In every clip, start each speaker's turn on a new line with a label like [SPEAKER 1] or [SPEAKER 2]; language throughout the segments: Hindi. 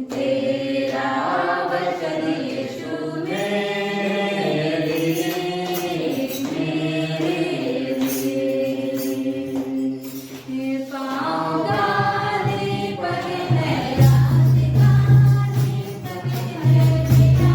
[SPEAKER 1] तेरा वचन यीशु मेरे लिए पाऊंगा नहीं पग मेरा सिखाने पग मेरा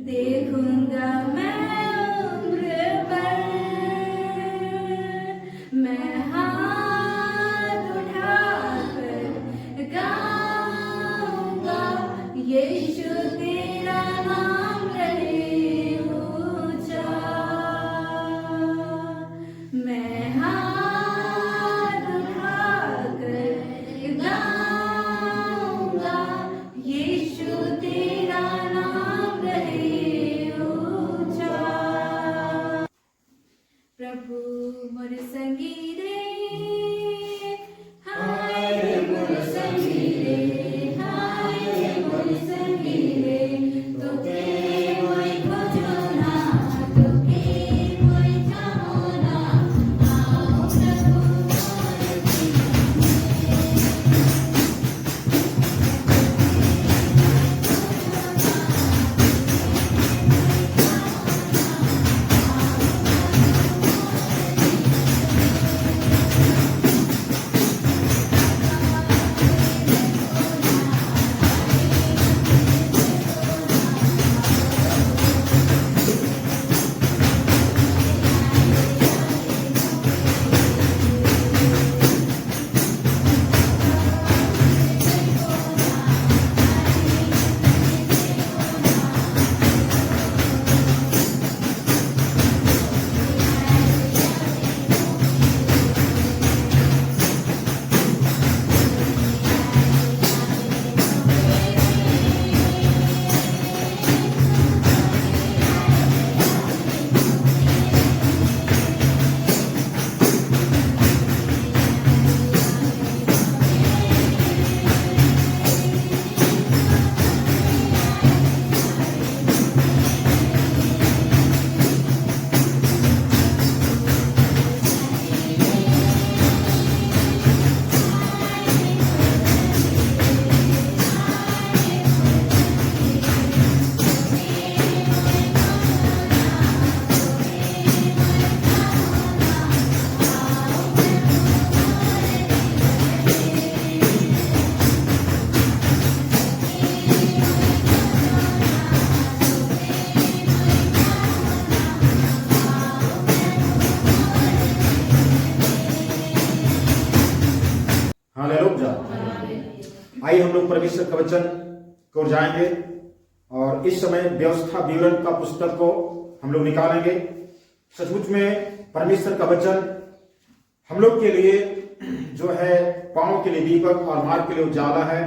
[SPEAKER 1] देखूंगा मैं उम्र भर, मैं हाथ उठाकर गाऊंगा यीशु तेरा नाम रहे ऊंचा। मैं हाथ उठाकर गाऊंगा यीशु तेरा नाम रहे ऊंचा। प्रभु मोर संगी रे, हाय मोर संगी रे, हाय मोर संगी रे, तोके कोई खोजो ना, तोके कोई चाहो ना, आओ प्रभु मोर संगी रे।
[SPEAKER 2] आइए हम लोग परमेश्वर के वचन को जाएंगे और इस समय व्यवस्था विवरण का पुस्तक को हम लोग निकालेंगे। सचमुच में परमेश्वर का वचन हम लोग के लिए जो है पांव के लिए दीपक और मार्ग के लिए उजाला है।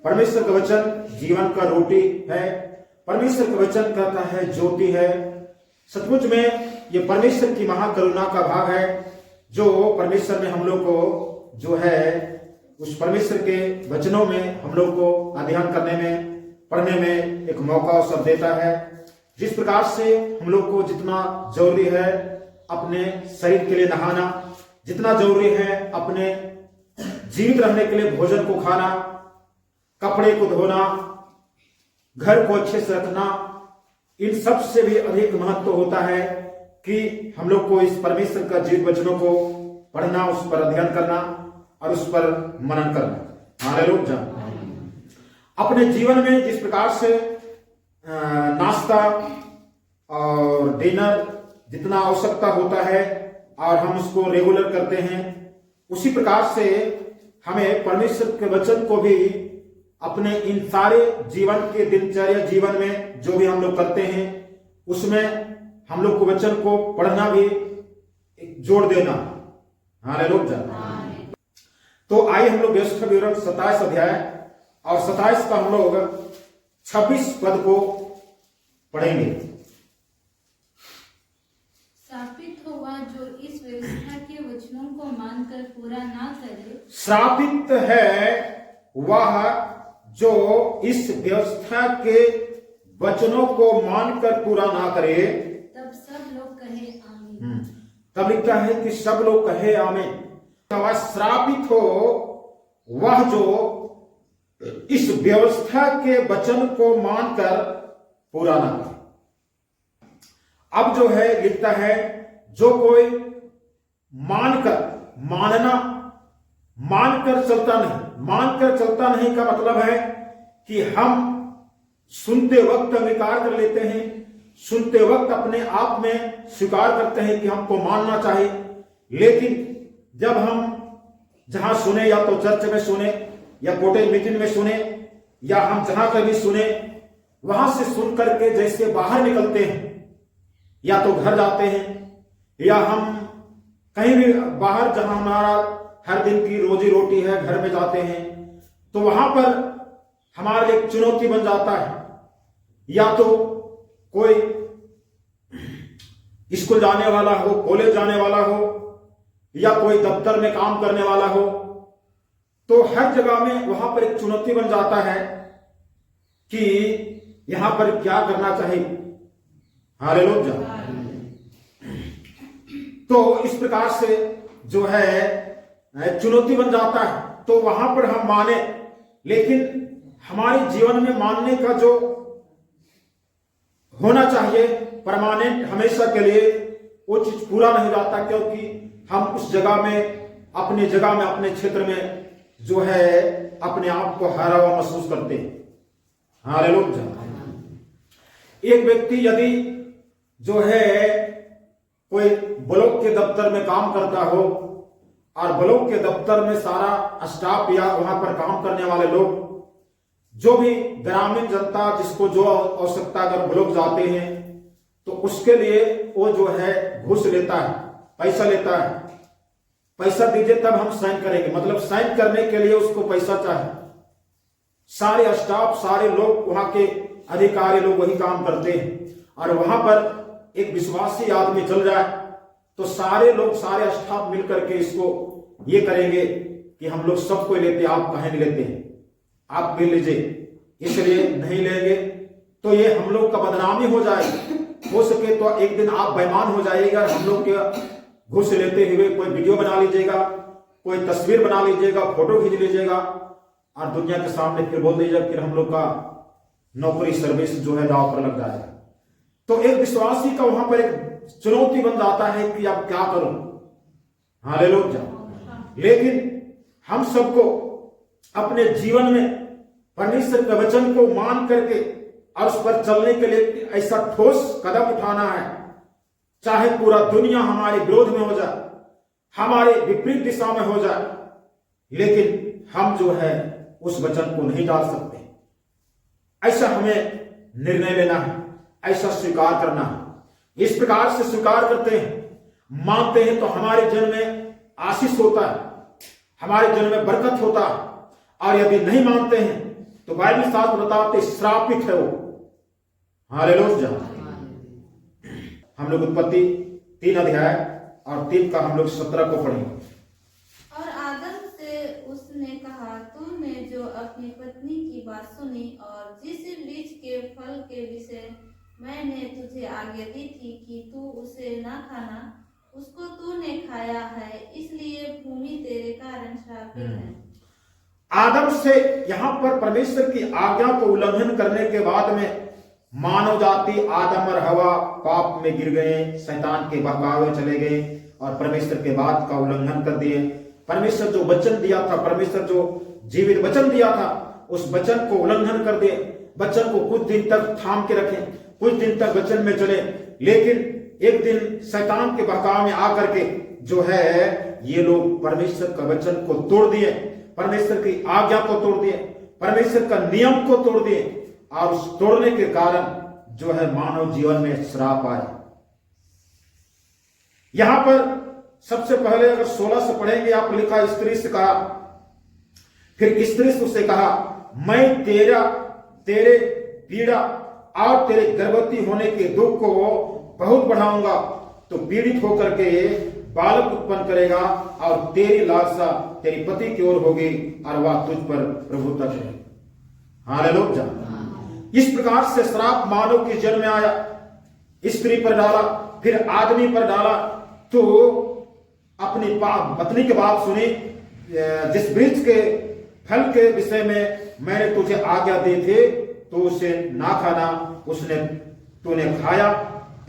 [SPEAKER 2] परमेश्वर का वचन जीवन का रोटी है। परमेश्वर का वचन कहता है ज्योति है। सचमुच में ये परमेश्वर की महाकरुणा का भाग है जो परमेश्वर ने हम लोग को जो है उस परमेश्वर के वचनों में हम लोग को अध्ययन करने में पढ़ने में एक मौका अवसर देता है। जिस प्रकार से हम लोग को जितना जरूरी है अपने शरीर के लिए नहाना, जितना जरूरी है अपने जीवित रहने के लिए भोजन को खाना, कपड़े को धोना, घर को अच्छे से रखना, इन सब से भी अधिक महत्व होता है कि हम लोग को इस परमेश्वर का जीवित वचनों को पढ़ना, उस पर अध्ययन करना और उस पर मनन करना। हालेलुया। अपने जीवन में जिस प्रकार से नाश्ता और डिनर जितना आवश्यकता होता है और हम उसको रेगुलर करते हैं, उसी प्रकार से हमें परमेश्वर के वचन को भी अपने इन सारे जीवन के दिनचर्या जीवन में जो भी हम लोग करते हैं उसमें हम लोग को वचन को पढ़ना भी जोड़ देना। हालेलुया। तो आइए हम लोग व्यवस्था विवरण 27 अध्याय और 27 का हम लोग 26 पद को पढ़ेंगे।
[SPEAKER 1] श्रापित हो वह जो इस व्यवस्था के वचनों को मानकर पूरा ना करे।
[SPEAKER 2] श्रापित है वह जो इस व्यवस्था के वचनों को मानकर पूरा ना करे।
[SPEAKER 1] तब सब लोग कहे आमीन।
[SPEAKER 2] तब लिखता है कि सब लोग कहे आमीन। वह श्रापित हो वह जो इस व्यवस्था के वचन को मानकर पूरा ना करे। अब जो है लिखता है जो कोई मानकर, मानना, मानकर चलता नहीं। मानकर चलता नहीं का मतलब है कि हम सुनते वक्त अंगीकार कर लेते हैं, सुनते वक्त अपने आप में स्वीकार करते हैं कि हमको मानना चाहिए, लेकिन जब हम जहां सुने, या तो चर्च में सुने या कॉटेज मीटिंग में सुने या हम जहां कभी सुने, वहां से सुन करके जैसे बाहर निकलते हैं या तो घर जाते हैं या हम कहीं भी बाहर जहां हमारा हर दिन की रोजी रोटी है घर में जाते हैं, तो वहां पर हमारे लिए एक चुनौती बन जाता है। या तो कोई स्कूल जाने वाला हो, कॉलेज जाने वाला हो या कोई दफ्तर में काम करने वाला हो, तो हर जगह में वहां पर एक चुनौती बन जाता है कि यहां पर क्या करना चाहिए। हालेलुया। तो इस प्रकार से जो है चुनौती बन जाता है, तो वहां पर हम माने, लेकिन हमारे जीवन में मानने का जो होना चाहिए परमानेंट हमेशा के लिए, वो चीज पूरा नहीं जाता, क्योंकि हम उस जगह में अपने क्षेत्र में जो है अपने आप को हारा हुआ महसूस करते हैं। हालेलुया। एक व्यक्ति यदि जो है कोई ब्लॉक के दफ्तर में काम करता हो और ब्लॉक के दफ्तर में सारा स्टाफ या वहां पर काम करने वाले लोग, जो भी ग्रामीण जनता जिसको जो आवश्यकता अगर ब्लॉक जाते हैं तो उसके लिए वो जो है घूस लेता है, पैसा लेता है। पैसा दीजिए तब हम साइन करेंगे, मतलब साइन करने के लिए उसको पैसा चाहिए। सारे स्टाफ, सारे लोग, वहां के अधिकारी लोग वही काम करते हैं, और वहां पर एक विश्वासी आदमी चल जाए तो सारे लोग, सारे स्टाफ मिलकर के इसको ये करेंगे कि हम लोग सबको लेते, आप कहीं नहीं लेते हैं, आप भी लीजिए, इसलिए नहीं लेंगे तो ये हम लोग का बदनामी हो जाएगी। हो सके तो एक दिन आप बेईमान हो जाइएगा, हम लोग के घूस लेते हुए कोई वीडियो बना लीजिएगा, कोई तस्वीर बना लीजिएगा, फोटो खींच लीजिएगा और दुनिया के सामने फिर बोल दीजिएगा, फिर हम लोग का नौकरी सर्विस जो है दांव पर लग जाएगा। तो एक विश्वासी का वहां पर एक चुनौती बन जाता है कि आप क्या करो। हालेलुया। लेकिन हम सबको अपने जीवन में परमेश्वर के वचन को मान करके और उस पर चलने के लिए ऐसा ठोस कदम उठाना है, चाहे पूरा दुनिया हमारे विरोध में हो जाए, हमारे विपरीत दिशा में हो जाए, लेकिन हम जो है उस वचन को नहीं डाल सकते। ऐसा हमें निर्णय लेना है, ऐसा स्वीकार करना है। इस प्रकार से स्वीकार करते हैं, मानते हैं, तो हमारे जीवन में आशीष होता है, हमारे जीवन में बरकत होता है। और यदि नहीं मानते हैं तो बाइबल शास्त्र बताते श्रापित है वो। हालेलुया। हम लोग उत्पत्ति 3 अध्याय और 3 का हम लोग 17 को पढ़ेंगे।
[SPEAKER 1] और आदम से उसने कहा, तूने जो अपनी पत्नी की बात सुनी और जिस वृक्ष के फल के विषय मैंने तुझे आज्ञा दी थी कि तू उसे न खाना, उसको तूने खाया है, इसलिए भूमि तेरे कारण श्रापित है।
[SPEAKER 2] आदम से यहां पर परमेश्वर की आज्ञा को उल्लंघन करने के बाद में मानव जाति, आदम और हवा पाप में गिर गए, शैतान के बहकावे चले गए और परमेश्वर के बात का उल्लंघन कर दिए। परमेश्वर जो वचन दिया था, परमेश्वर जो जीवित वचन दिया था, उस वचन को उल्लंघन कर दिए। वचन को कुछ दिन तक थाम के रखे, कुछ दिन तक वचन में चले, लेकिन एक दिन शैतान के बहकाव में आकर के जो है ये लोग परमेश्वर का वचन को तोड़ दिए, परमेश्वर की आज्ञा को तोड़ दिए, परमेश्वर का नियम को तोड़ दिए। और उस तोड़ने के कारण जो है मानव जीवन में श्राप आया। यहां पर सबसे पहले अगर 16 से पढ़ेंगे, आप लिखा, स्त्री से कहा, फिर स्त्री से उससे कहा, मैं तेरे पीड़ा और तेरे गर्भवती होने के दुख को बहुत बढ़ाऊंगा, तो पीड़ित होकर के बालक उत्पन्न करेगा और तेरी लालसा तेरी पति की ओर होगी और वह तुझ पर प्रभुता करेगी। हालेलुया। इस प्रकार से श्राप मानव के जन्म में आया, स्त्री पर डाला, फिर आदमी पर डाला। तो अपनी पत्नी की बात सुनी, जिस वृक्ष के फल के विषय में मैंने तुझे आज्ञा दी थी तो उसे ना खाना, तूने खाया,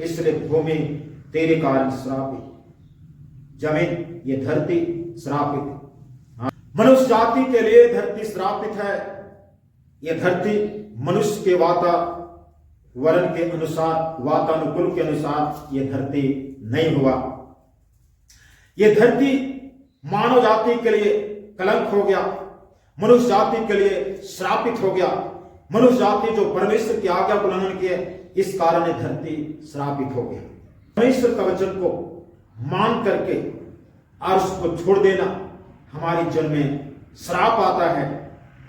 [SPEAKER 2] इसलिए भूमि तेरे कारण श्रापित, जमीन ये धरती श्रापित। मनुष्य जाति के लिए धरती श्रापित है। यह धरती मनुष्य के वातावरण के अनुसार, वातानुकूल के अनुसार यह धरती नहीं हुआ। यह धरती मानव जाति के लिए कलंक हो गया, मनुष्य जाति के लिए श्रापित हो गया। मनुष्य जाति जो परमेश्वर की आज्ञा को उल्लंघन किए, इस कारण यह धरती श्रापित हो गया। परमेश्वर का वचन को मान करके और उसको छोड़ देना, हमारे जीवन में श्राप आता है,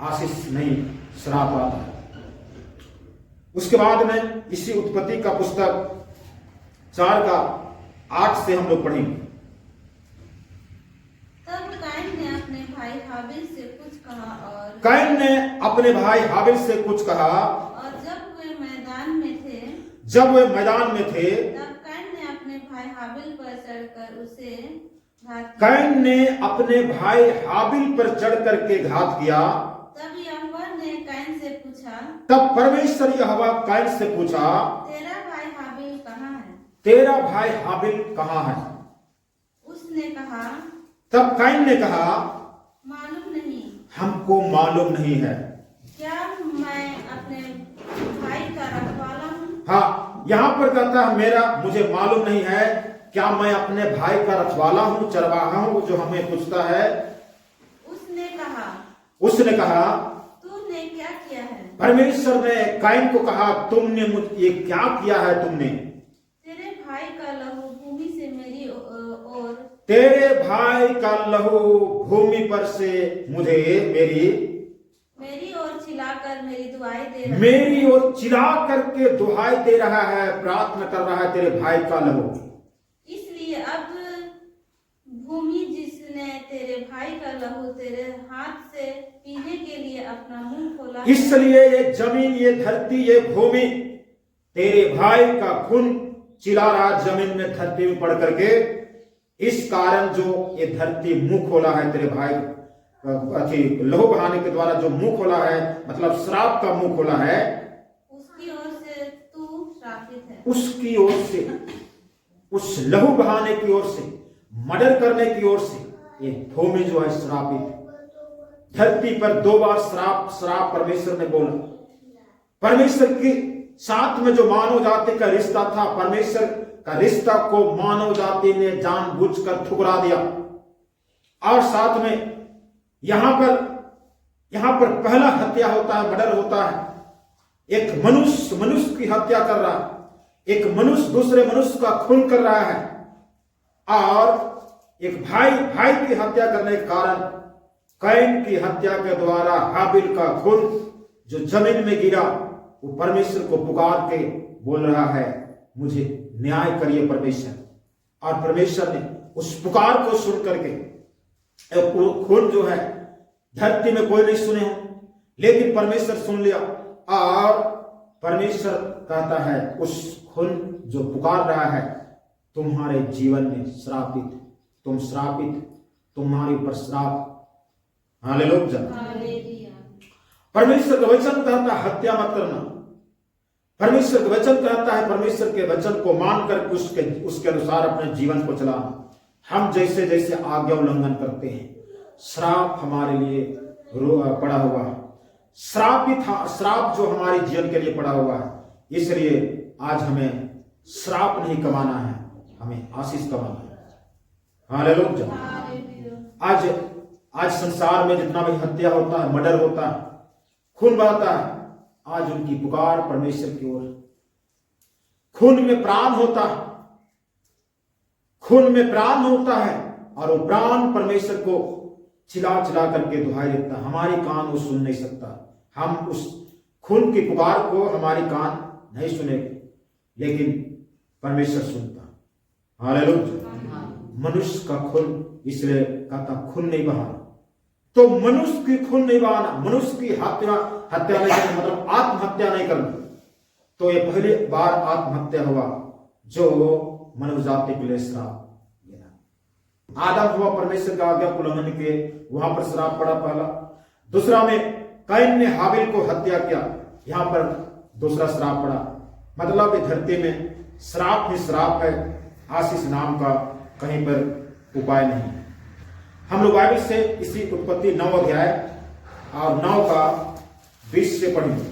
[SPEAKER 2] आशीष नहीं श्राप आता है। उसके बाद में इसी उत्पत्ति का पुस्तक 4 का 8 से हम लोग पढ़ेंगे।
[SPEAKER 1] तब कैन ने अपने भाई हाबिल से कुछ कहा, और
[SPEAKER 2] कैन ने अपने भाई हाबिल से कुछ कहा,
[SPEAKER 1] और जब वे मैदान में थे, तब कैन ने अपने भाई हाबिल पर चढ़कर उसे घात किया।
[SPEAKER 2] कैन ने अपने भाई हाबिल पर चढ़ करके घात किया।
[SPEAKER 1] तब यहोवा ने कैन से पूछा,
[SPEAKER 2] तब परमेश्वर यहोवा कैन से पूछा,
[SPEAKER 1] तेरा भाई हाबिल कहाँ है?
[SPEAKER 2] तेरा भाई हाबिल कहाँ है?
[SPEAKER 1] उसने कहा,
[SPEAKER 2] तब कैन ने कहा,
[SPEAKER 1] मालूम नहीं,
[SPEAKER 2] हमको मालूम नहीं है।
[SPEAKER 1] क्या मैं अपने भाई का रखवाला हूँ?
[SPEAKER 2] हाँ, यहाँ पर कहता है मुझे मालूम नहीं है, क्या मैं अपने भाई का रखवाला हूँ, चरवाहा हूँ, जो हमें पूछता है। उसने कहा,
[SPEAKER 1] तूने क्या किया है?
[SPEAKER 2] परमेश्वर ने कैन को कहा, तुमने ये क्या किया है? तुमने
[SPEAKER 1] तेरे भाई का लहू भूमि से मेरी ओर,
[SPEAKER 2] तेरे भाई का लहू भूमि पर से मुझे मेरी
[SPEAKER 1] ओर चिल्लाकर मेरी दुहाई दे रहा है।
[SPEAKER 2] मेरी ओर चिल्ला करके दुहाई दे रहा है, प्रार्थना कर रहा है तेरे भाई का लहू।
[SPEAKER 1] इसलिए अब भूमि जिसने तेरे भाई का लहू तेरे हाथ से पीने के लिए अपना मुंह खोला,
[SPEAKER 2] इसलिए ये जमीन, ये धरती, ये भूमि तेरे भाई का खून चिल्ला रहा जमीन में, धरती में पड़ करके। इस कारण जो ये धरती मुंह खोला है तेरे भाई, लहू बहाने के द्वारा जो मुंह खोला है, मतलब श्राप का मुंह खोला है,
[SPEAKER 1] उसकी ओर से तू श्रापित है।
[SPEAKER 2] उसकी ओर से, उस लहू बहाने की ओर से, मर्डर करने की ओर से ये भूमि जो है श्रापित। धरती पर 2 बार श्राप परमेश्वर ने बोला। परमेश्वर के साथ में जो मानव जाति का रिश्ता था, परमेश्वर का रिश्ता को मानव जाति ने जानबूझकर ठुकरा दिया। और साथ में यहां पर यहां पर पहला हत्या होता है, मर्डर होता है। एक मनुष्य मनुष्य की हत्या कर रहा है, एक मनुष्य दूसरे मनुष्य का खून कर रहा है, और एक भाई भाई की हत्या करने के कारण कैन की हत्या के द्वारा हाबिल का खून जो जमीन में गिरा, वो परमेश्वर को पुकार के बोल रहा है, मुझे न्याय करिए परमेश्वर। और परमेश्वर ने उस पुकार को सुन करके खून जो है धरती में कोई नहीं सुने हो, लेकिन परमेश्वर सुन लिया। और परमेश्वर कहता है उस खून जो पुकार रहा है, तुम्हारे जीवन में श्रापित, तुम श्रापित, तुम्हारे ऊपर श्राप। हालेलुया। परमेश्वर का वचन कहता है हत्या मत करना। परमेश्वर का वचन कहता है परमेश्वर के वचन को मानकर उसके अनुसार अपने जीवन को चलाना। हम जैसे जैसे आज्ञा उल्लंघन करते हैं, श्राप हमारे लिए पड़ा हुआ है, श्राप जो हमारे जीवन के लिए पड़ा हुआ है। इसलिए आज हमें श्राप नहीं कमाना है, हमें आशीष कमाना है। हालेलुया। आज संसार में जितना भी हत्या होता है, मर्डर होता है, खून बहता है, आज उनकी पुकार परमेश्वर की ओर। खून में प्राण होता है, खून में प्राण होता है, और वो प्राण परमेश्वर को चिल्ला चिल्ला करके दुहाई देता है। हमारी कान वो सुन नहीं सकता। हम उस खून की पुकार को हमारी कान नहीं सुनेंगे, लेकिन परमेश्वर सुनता। हालेलुया। मनुष्य का खून, इसलिए कहता खून नहीं बहाना। तो मनुष्य की खून नहीं बहाना, मनुष्य की हत्या नहीं करना, मतलब आत्महत्या नहीं करना। तो ये पहली बार आत्महत्या हुआ जो मानव जाति के लिए श्राप। आदम हुआ परमेश्वर का आज्ञा को उल्लंघन के, वहां पर श्राप पड़ा पहला। दूसरा में कैन ने हाबिल को हत्या किया, यहां पर दूसरा श्राप पड़ा। मतलब इस धरती में श्राप ही श्राप है, आशीष नाम का कहीं पर उपाय नहीं। हम लोग बाइबल से इसी उत्पत्ति 9 अध्याय और 9 का 20 से पढ़ेंगे।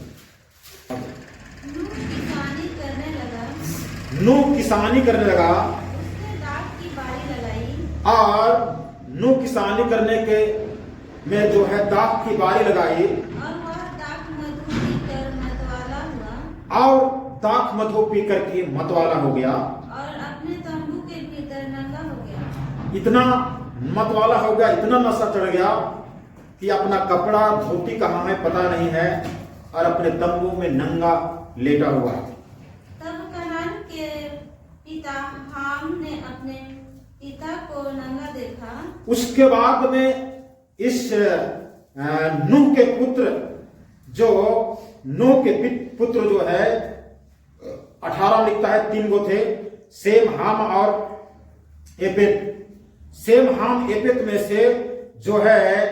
[SPEAKER 2] नूह किसानी करने लगा,
[SPEAKER 1] उसने दाख की बारी लगाई,
[SPEAKER 2] और नूह किसानी करने के में जो है दाख की बारी लगाई,
[SPEAKER 1] और वह दाख मधु पीकर मतवाला हुआ,
[SPEAKER 2] और दाख मधु पी करके मतवाला हो गया,
[SPEAKER 1] और अपने तंबू के भीतर नंगा हो गया।
[SPEAKER 2] इतना मतवाला हो गया, इतना नशा चढ़ गया कि अपना कपड़ा धोती कहाँ है पता नहीं है, और अपने तंबू में नंगा लेटा हुआ।
[SPEAKER 1] तब कनान के पिता हाम ने अपने पिता को नंगा देखा।
[SPEAKER 2] उसके बाद में इस नूह के पुत्र, जो नूह के पुत्र जो है 18 लिखता है, 3 गो थे, सेम, हाम और एपेत। सेम, हाम, एपेत में से जो है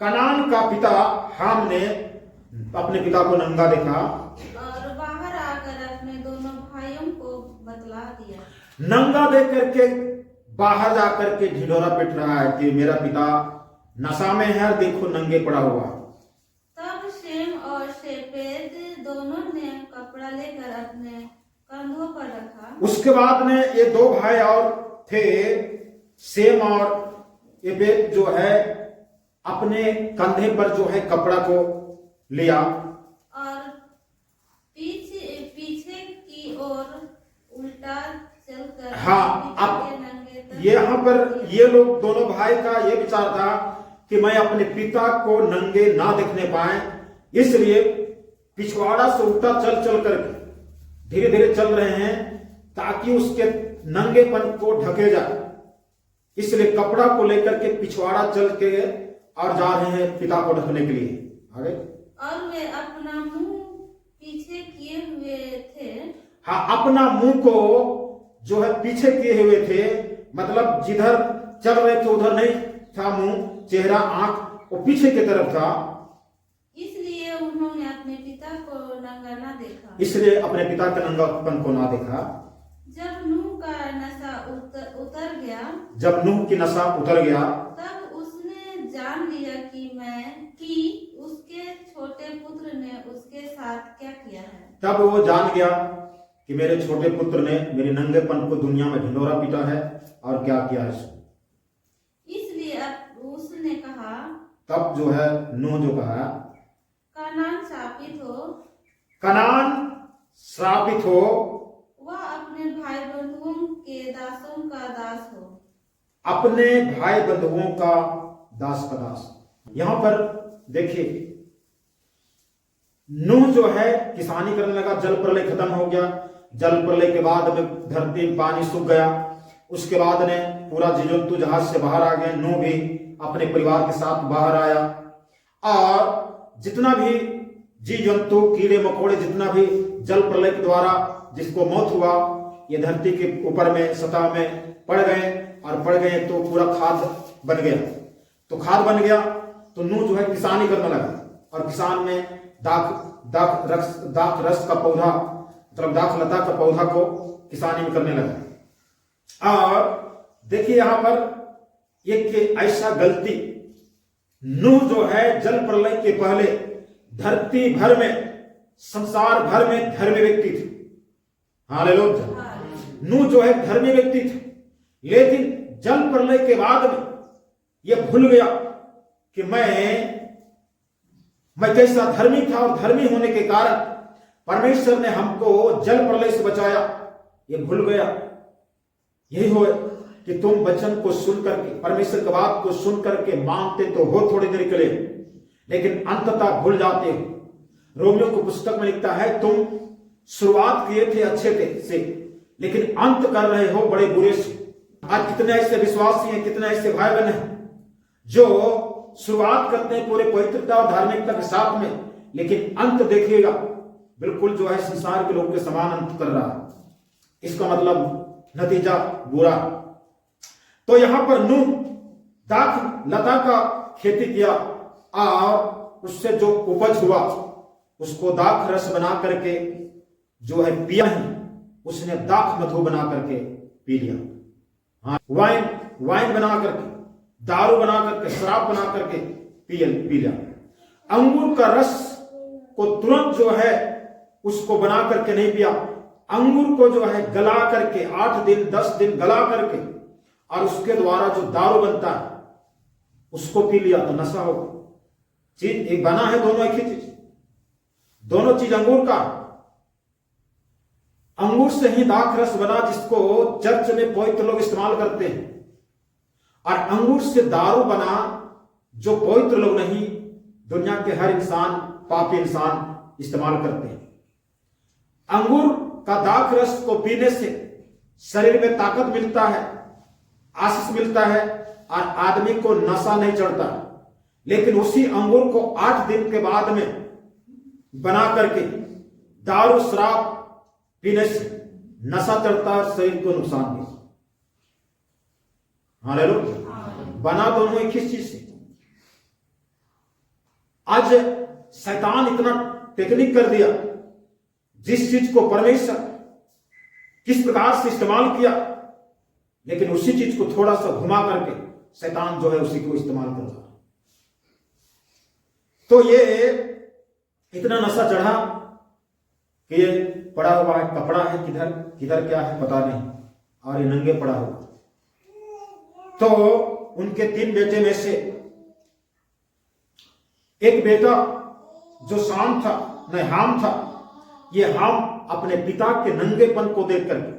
[SPEAKER 2] कनान का पिता हाम ने अपने पिता को नंगा देखा,
[SPEAKER 1] और बाहर आकर अपने दोनों भाइयों को बतला दिया।
[SPEAKER 2] नंगा देख करके बाहर जाकर के ढिंढोरा पिट रहा है कि मेरा पिता नशा में है, देखो नंगे पड़ा हुआ।
[SPEAKER 1] तब शेम और शेपेद दोनों ने कपड़ा लेकर अपने कंधों पर रखा।
[SPEAKER 2] उसके बाद में ये 2 भाई और थे, सेम और एपेत, जो है अपने कंधे पर जो है कपड़ा को लिया,
[SPEAKER 1] और पीछे की ओर उल्टा चलकर
[SPEAKER 2] हाँ, अब
[SPEAKER 1] के नंगे तन
[SPEAKER 2] यहाँ पर ये लोग दोनों भाई का ये विचार था कि मैं अपने पिता को नंगे ना दिखने पाए, इसलिए पिछवाड़ा से उल्टा चल चल कर धीरे धीरे चल रहे हैं ताकि उसके नंगेपन को ढके जाए। इसलिए कपड़ा को लेकर के पिछवाड़ा चल के और जा रहे हैं पिता को ढकने के लिए आगे।
[SPEAKER 1] और वे अपना मुंह पीछे किए हुए थे।
[SPEAKER 2] हाँ, अपना मुंह को जो है पीछे किए हुए थे, मतलब जिधर चल रहे थे उधर नहीं था मुंह, चेहरा, आंख वो पीछे की तरफ था।
[SPEAKER 1] इसलिए उन्होंने अपने पिता को नंगा ना देखा।
[SPEAKER 2] इसलिए अपने पिता के नंगापन को ना देखा।
[SPEAKER 1] जब नूह का नशा उतर गया,
[SPEAKER 2] जब नूह की नशा उतर गया,
[SPEAKER 1] तब उसने जान लिया कि उसके छोटे पुत्र ने उसके साथ क्या किया है।
[SPEAKER 2] तब वो जान गया कि मेरे छोटे पुत्र ने मेरे नंगेपन को दुनिया में ढिंढोरा पीटा है और क्या किया है।
[SPEAKER 1] इसलिए उसने कहा,
[SPEAKER 2] तब जो है नूह जो कहा,
[SPEAKER 1] कनान शापित हो,
[SPEAKER 2] कनान श्रापित हो,
[SPEAKER 1] वह अपने भाई बंधुओं के दासों का दास हो।
[SPEAKER 2] अपने भाई बंधुओं का दास का दास। यहां पर देखिए, नूह जो है किसानी करने लगा, जल प्रलय खत्म हो गया। जल प्रलय के बाद में धरती पानी सूख गया। उसके बाद ने पूरा जीव जंतु जहाज से बाहर आ गए। नूह भी अपने परिवार के साथ बाहर आया, और जितना भी जीव जंतु कीड़े मकोड़े जितना भी जल प्रलय के द्वारा जिसको मौत हुआ, ये धरती के ऊपर में सतह में पड़ गए, और पड़ गए तो पूरा खाद बन गया। तो खाद बन गया तो नूह जो है किसानी करने लगा, और किसान में दाख रस का पौधा, मतलब दाख लता का पौधा को किसानी में करने लगा। और देखिए यहां पर एक ऐसा गलती, नूह जो है जल प्रलय के पहले धरती भर में, संसार भर में धर्मी व्यक्ति थे। हालेलुया। नूह जो है धर्मी व्यक्ति थे, लेकिन जल प्रलय के बाद में यह भूल गया कि मैं कैसा धर्मी था, और धर्मी होने के कारण परमेश्वर ने हमको जल प्रलय से बचाया। ये भूल गया। यही हो कि तुम वचन को सुन करके, परमेश्वर की बात को सुन करके मानते तो हो थोड़ी देर के लिए, लेकिन अंततः भूल जाते हो। रोमियो को पुस्तक में लिखता है, तुम शुरुआत किए थे अच्छे से, लेकिन अंत कर रहे हो बड़े बुरे से। आज कितने ऐसे विश्वासी हैं, कितने ऐसे भाई बहन हैं जो शुरुआत करते हैं पूरे पवित्रता और धार्मिकता के साथ में, लेकिन अंत देखिएगा बिल्कुल जो है संसार के लोग के समान अंत कर रहा है। इसका मतलब नतीजा बुरा। तो यहां पर नूह दाख लता का खेती किया, और उससे जो उपज हुआ उसको दाख रस बना करके जो है पिया है, उसने दाख मधु बना करके पी लिया। हाँ, वाइन बना करके, दारू बना करके, शराब बना करके पी लिया। अंगूर का रस को तुरंत जो है उसको बना करके नहीं पिया, अंगूर को जो है गला करके 8 दिन 10 दिन गला करके, और उसके द्वारा जो दारू बनता है उसको पी लिया तो नशा हो। चीज एक बना है, दोनों एक ही चीज, दोनों चीज अंगूर का, अंगूर से ही दाख रस बना जिसको चर्च में पवित्र लोग इस्तेमाल करते हैं, और अंगूर से दारू बना जो पवित्र लोग नहीं, दुनिया के हर इंसान, पापी इंसान इस्तेमाल करते हैं। अंगूर का दाख रस को पीने से शरीर में ताकत मिलता है, आशीष मिलता है, और आदमी को नशा नहीं चढ़ता। लेकिन उसी अंगूर को 8 दिन के बाद में बना करके दारू शराब पीने से नशा चढ़ता है, शरीर को नुकसान भी। हालेलुया। बना दोनों एक ही चीज से। आज शैतान इतना टेक्निक कर दिया, जिस चीज को परमेश्वर किस प्रकार से इस्तेमाल किया, लेकिन उसी चीज को थोड़ा सा घुमा करके शैतान जो है उसी को इस्तेमाल कर रहा है। तो ये इतना नशा चढ़ा कि ये पड़ा हुआ है, कपड़ा है, किधर किधर क्या है पता नहीं, और ये नंगे पड़ा हुआ। तो उनके 3 बेटे में से एक बेटा जो शाम था, नहीं हाम था, ये हाम अपने पिता के नंगेपन को देख करके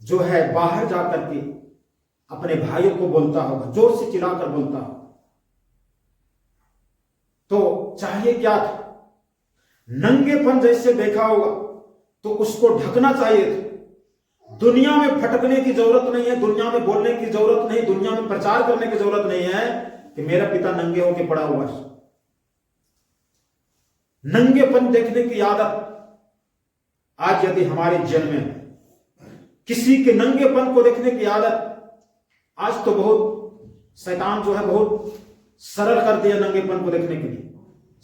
[SPEAKER 2] जो है बाहर जाकर के अपने भाइयों को बोलता होगा, जोर से चिल्लाकर बोलता होगा। तो चाहिए क्या था? नंगेपन जैसे देखा होगा तो उसको ढकना चाहिए था। दुनिया में भटकने की जरूरत नहीं है, दुनिया में बोलने की जरूरत नहीं, दुनिया में प्रचार करने की जरूरत नहीं है कि मेरा पिता नंगे होके पड़ा हुआ है। नंगेपन देखने की आदत आज यदि हमारे जन्म में किसी के नंगेपन को देखने की आदत, आज तो बहुत शैतान जो है बहुत सरल कर दिया नंगेपन को देखने के लिए।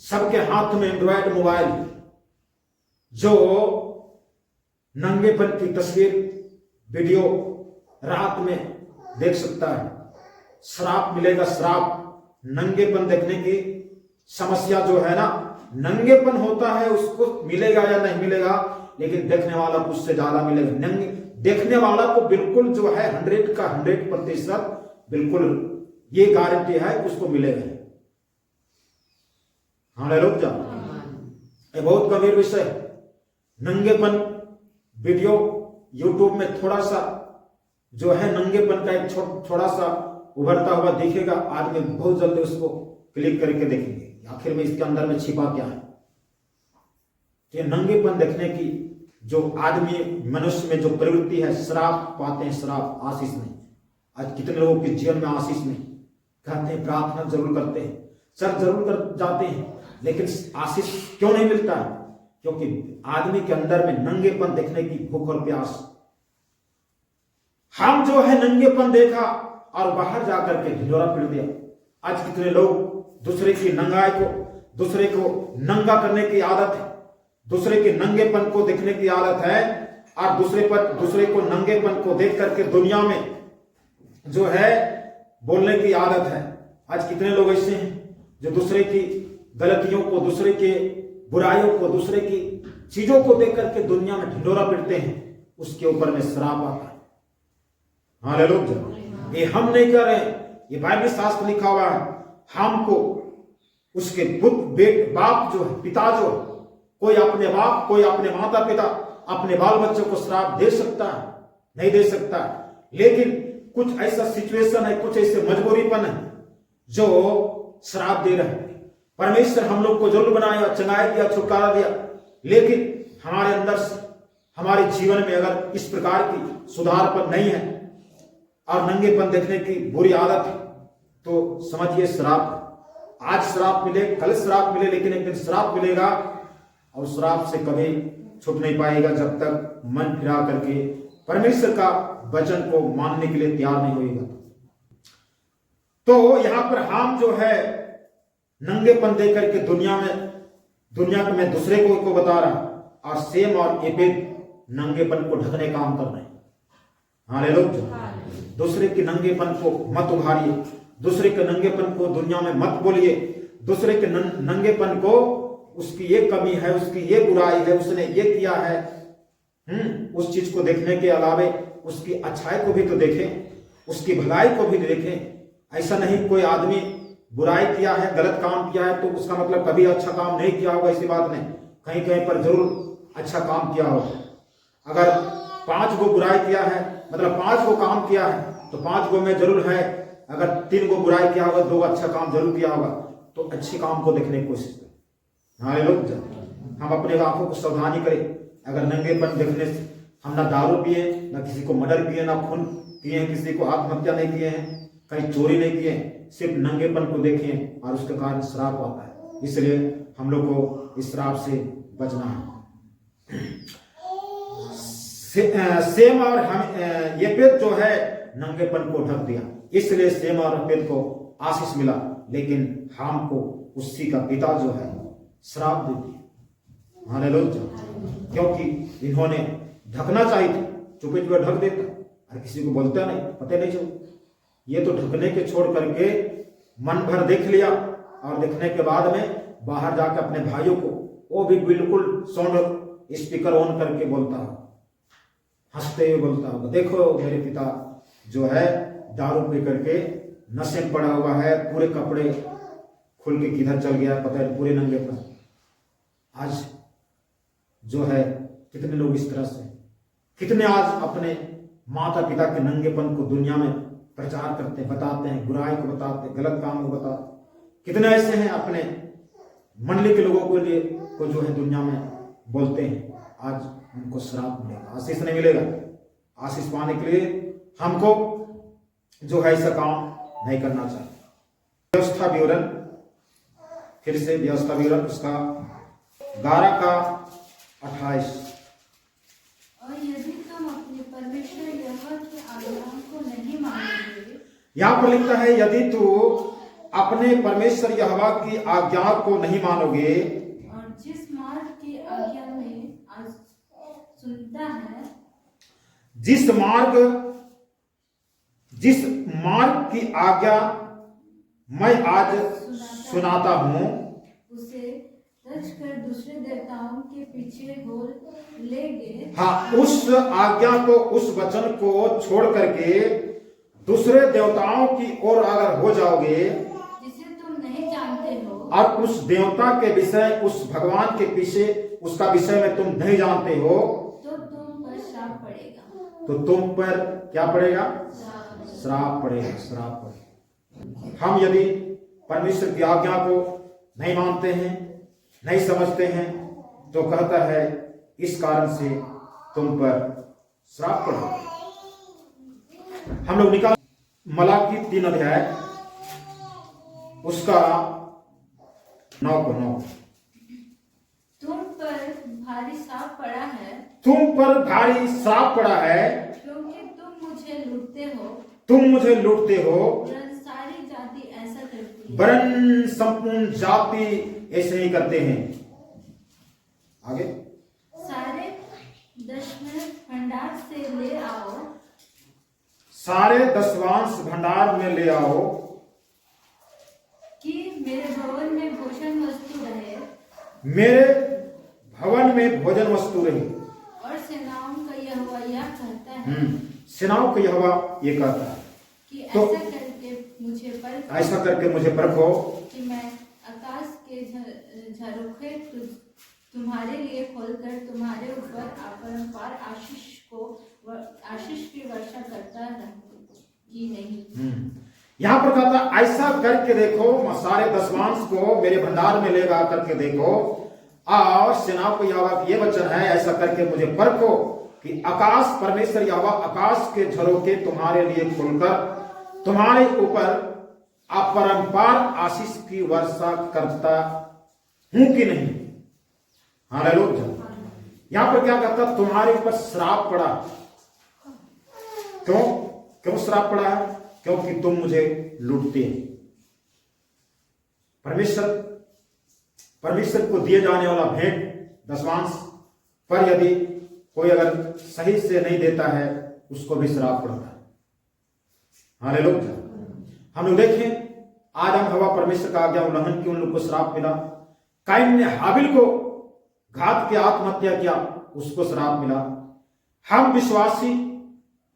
[SPEAKER 2] सबके हाथ में एंड्रॉयड मोबाइल, जो नंगेपन की तस्वीर वीडियो रात में देख सकता है। श्राप मिलेगा, श्राप। नंगेपन देखने की समस्या जो है ना, नंगेपन होता है उसको मिलेगा या नहीं मिलेगा, लेकिन देखने वाला को उससे ज्यादा मिलेगा। देखने वाला को बिल्कुल जो है 100 का 100% बिल्कुल ये गारंटी है कि उसको मिलेगा। हालेलुया। ये बहुत गंभीर विषय है। नंगेपन वीडियो यूट्यूब में थोड़ा सा जो है नंगेपन का एक थोड़ा सा उभरता हुआ दिखेगा, आदमी बहुत जल्दी उसको क्लिक करके देखेंगे आखिर में इसके अंदर में छिपा क्या है। तो ये नंगेपन देखने की जो आदमी मनुष्य में जो प्रवृत्ति है, श्राप पाते हैं, श्राप, आशीष नहीं। आज कितने लोगों के जीवन में आशीष नहीं, कहते हैं प्रार्थना जरूर करते हैं, सर जरूर कर जाते हैं, लेकिन आशीष क्यों नहीं मिलता है? क्योंकि आदमी के अंदर में नंगेपन देखने की भूख और प्यास। हम जो है नंगेपन देखा और बाहर जाकर के ढिंढोरा पीट दिया। आज कितने लोग दूसरे की नंगाई को, दूसरे को नंगा करने की आदत है, दूसरे के नंगेपन को देखने की आदत है, और दूसरे को नंगेपन को देख करके दुनिया में जो है बोलने की आदत है। आज कितने लोग ऐसे हैं जो दूसरे की गलतियों को, दूसरे के बुराइयों को, दूसरे की चीजों को देख करके दुनिया में ढिंढोरा पीटते हैं, उसके ऊपर में श्राप आता है। हालेलुया। ये हम नहीं कर रहे, ये बाइबल शास्त्र लिखा हुआ है। हमको उसके बाप जो है, पिता जो है, कोई अपने बाप, कोई अपने माता पिता अपने बाल बच्चों को श्राप दे सकता है? नहीं दे सकता। लेकिन कुछ ऐसा सिचुएशन है, कुछ ऐसे मजबूरीपन है जो श्राप दे रहे हैं। परमेश्वर हम लोग को जरूर बनाया, चंगाई दिया, छुटकारा दिया, लेकिन हमारे अंदर से, हमारे जीवन में अगर इस प्रकार की सुधारपन नहीं है और नंगेपन देखने की बुरी आदत है, तो समझिए श्राप। आज श्राप मिले, कल श्राप मिले, लेकिन एक दिन श्राप मिलेगा और श्राप से कभी छूट नहीं पाएगा जब तक मन फिरा करके परमेश्वर का वचन को मानने के लिए तैयार नहीं होगा। तो यहां पर हम जो है नंगेपन देख करके दुनिया में दूसरे को बता रहा, और सेम और एपेद नंगेपन को ढकने का काम कर रहे हैं। हालेलुया। दूसरे के नंगेपन को मत उभारिए, दूसरे के नंगेपन को दुनिया में मत बोलिए, दूसरे के नंगेपन को, उसकी ये कमी है, उसकी ये बुराई है, उसने ये किया है, उस चीज को देखने के अलावे उसकी अच्छाई को भी तो देखें, उसकी भलाई को भी देखें। ऐसा नहीं कोई आदमी बुराई किया है, गलत काम किया है तो उसका मतलब कभी अच्छा काम नहीं किया होगा, ऐसी बात नहीं। कहीं कहीं पर जरूर अच्छा काम किया होगा। अगर 5 गो बुराई किया है, मतलब 5 गो काम किया है, तो 5 गो में जरूर है, अगर 3 गो बुराई किया होगा, 2 अच्छा काम जरूर किया होगा, तो अच्छे काम को देखने की कोशिश करें। हालेलुया। हम अपने आंखों को सावधानी करें। अगर नंगेपन देखने से हम ना दारू पिए, ना किसी को मर्डर किए, ना खून किए हैं, किसी को आत्महत्या नहीं किए हैं, कहीं चोरी नहीं किए, सिर्फ नंगेपन को देखें और उसके कारण श्राप आता है। इसलिए हम लोग को इस श्राप से बचना है। सेम और येपेत जो है नंगेपन को ढक दिया, इसलिए सेम और येपेत को आशीष मिला, लेकिन हाम को उसी का पिता जो है श्राप दे दिया। हालेलुया। क्योंकि इन्होंने ढकना चाहिए था, चुपे चुपे ढक देता और किसी को बोलता नहीं, पता नहीं चलता। ये तो ढकने के छोड़ करके मन भर देख लिया, और देखने के बाद में बाहर जाकर अपने भाइयों को, वो भी बिल्कुल साउंड स्पीकर ऑन करके बोलता है, हंसते हुए बोलता होगा, देखो मेरे पिता जो है दारू पी करके नशे में पड़ा हुआ है, पूरे कपड़े खुल के किधर चल गया पता है, पूरे नंगे पर। आज जो है कितने लोग इस तरह से, कितने आज अपने माता पिता के नंगेपन को दुनिया में प्रचार करते हैं, बताते हैं, बुराई को बताते हैं, गलत काम को बताते। कितने ऐसे हैं अपने मंडली के लोगों को लिए को जो है दुनिया में बोलते हैं, आज उनको श्राप मिलेगा, आशीष नहीं मिलेगा। आशीष पाने के लिए हमको जो है ऐसा काम नहीं करना चाहिए। व्यवस्था विवरण, फिर से व्यवस्था विवरण उसका 12 का 28।
[SPEAKER 1] और यदि तुम अपने परमेश्वर यहोवा की आज्ञाओं को नहीं मानोगे,
[SPEAKER 2] यहाँ पर लिखता है यदि तू अपने परमेश्वर यहोवा की आज्ञा को नहीं मानोगे,
[SPEAKER 1] और जिस मार्ग की आज्ञा में आज सुनता है,
[SPEAKER 2] जिस मार्ग की आज्ञा मैं आज सुनाता हूं,
[SPEAKER 1] उसे रच कर दूसरे देवताओं के पीछे हो लेगे।
[SPEAKER 2] हाँ, उस आज्ञा को, उस वचन को छोड़ करके दूसरे देवताओं की ओर अगर हो जाओगे,
[SPEAKER 1] जिसे तुम नहीं जानते हो,
[SPEAKER 2] और उस देवता के विषय, उस भगवान के पीछे उसका विषय में तुम नहीं जानते हो,
[SPEAKER 1] तो तुम पर श्राप पड़ेगा।
[SPEAKER 2] तो तुम पर क्या पड़ेगा?
[SPEAKER 1] श्राप।
[SPEAKER 2] श्राप पड़ेगा, श्राप पड़ेगा। हम यदि परमेश्वर की आज्ञा को नहीं मानते हैं, नहीं समझते हैं, तो कहता है इस कारण से तुम पर श्राप पड़ेगा। हम लोग निकाल मलाकी 3 अध्याय उसका 9
[SPEAKER 1] तुम पर भारी श्राप पड़ा है,
[SPEAKER 2] तुम पर भारी श्राप पड़ा है,
[SPEAKER 1] क्योंकि तुम मुझे लूटते हो,
[SPEAKER 2] तुम मुझे लूटते हो,
[SPEAKER 1] वरन सारी जाति ऐसा करती है।
[SPEAKER 2] वरन संपूर्ण जाति ऐसे ही करते हैं। आगे,
[SPEAKER 1] सारे दशमें भंडार से ले आओ,
[SPEAKER 2] सारे दशवांश भंडार में ले आओ,
[SPEAKER 1] कि मेरे भवन में भोजन वस्तु रहे,
[SPEAKER 2] मेरे भवन में भोजन वस्तु रही।
[SPEAKER 1] और सेनाओं का यहोवा यह कहता है
[SPEAKER 2] सेनाओं को यहोवा ये कहता है
[SPEAKER 1] कि
[SPEAKER 2] तो
[SPEAKER 1] ऐसा करके मुझे परखो,
[SPEAKER 2] कि
[SPEAKER 1] मैं आकाश के झरोखे तुम्हारे लिए खोलकर तुम्हारे ऊपर अपरंपार आशीष की वर्षा करता रहूं कि नहीं।
[SPEAKER 2] यहाँ पर कहता ऐसा करके देखो, सारे दशवांश को मेरे भंडार में लेगा करके देखो, और सेनाओं को यहोवा ये वचन है, ऐसा करके मुझे परखो कि आकाश, परमेश्वर यहोवा आकाश के झरोखे तुम्हारे लिए खोलकर तुम्हारे ऊपर अपरंपार आशीष की वर्षा करता हूं कि नहीं। हालेलुया। यहां पर क्या कहता? तुम्हारे ऊपर श्राप पड़ा। क्यों श्राप पड़ा है? क्योंकि तुम मुझे लूटते हैं। परमेश्वर को दिए जाने वाला भेंट दशवांश पर यदि कोई अगर सही से नहीं देता है, उसको भी श्राप पड़ता है। हालेलुया। हम लोग देखें, आदम हवा परमेश्वर का आज्ञा उल्लंघन की उन लोग को श्राप मिला। काइन ने हाबिल को घात के आत्महत्या किया, उसको श्राप मिला। हम विश्वासी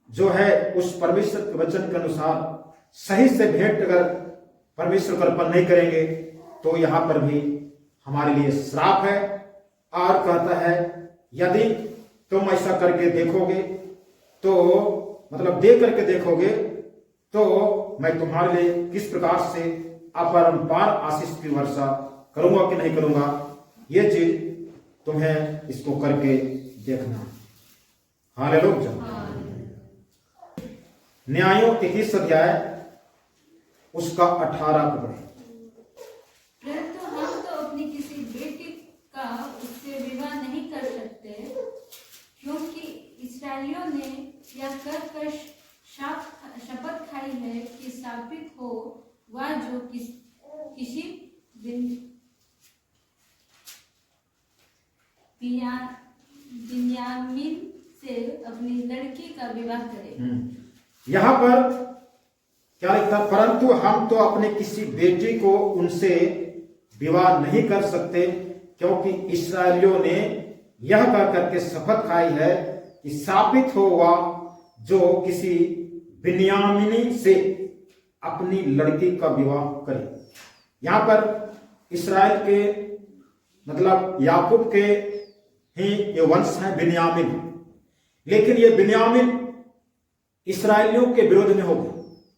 [SPEAKER 2] जो है उस परमेश्वर के वचन के अनुसार सही से भेंट अगर परमेश्वर को अर्पण नहीं करेंगे, तो यहां पर भी हमारे लिए श्राप है। और कहता है यदि तुम ऐसा करके देखोगे, तो मतलब दे करके देखोगे, तो मैं तुम्हारे लिए किस प्रकार से अपरंपार आशीष की वर्षा करूंगा कि नहीं करूंगा, ये चीज तुम्हें इसको करके देखना। हालेलुया। न्यायों 21 अध्याय उसका 18 को पढ़े।
[SPEAKER 1] परंतु हम तो अपनी किसी बेटी का उससे विवाह नहीं कर सकते, क्योंकि इस्राएलियों ने यह कहकर शपथ खाई है कि साबित हो वह जो किसी बिन्यामीन से अपनी लड़की का विवाह करे।
[SPEAKER 2] यहां पर क्या लिखता? परंतु हम तो अपने किसी बेटी को उनसे विवाह नहीं कर सकते, क्योंकि इस्राएलियों ने यह कह करके शपथ खाई है कि साबित हो वह जो किसी बिन्यामीनी से अपनी लड़की का विवाह करे। यहां पर इसराइल के मतलब याकूब के ही ये वंश है बिन्यामीन, लेकिन ये बिन्यामीन इसराइलियों के विरोध में हो गए।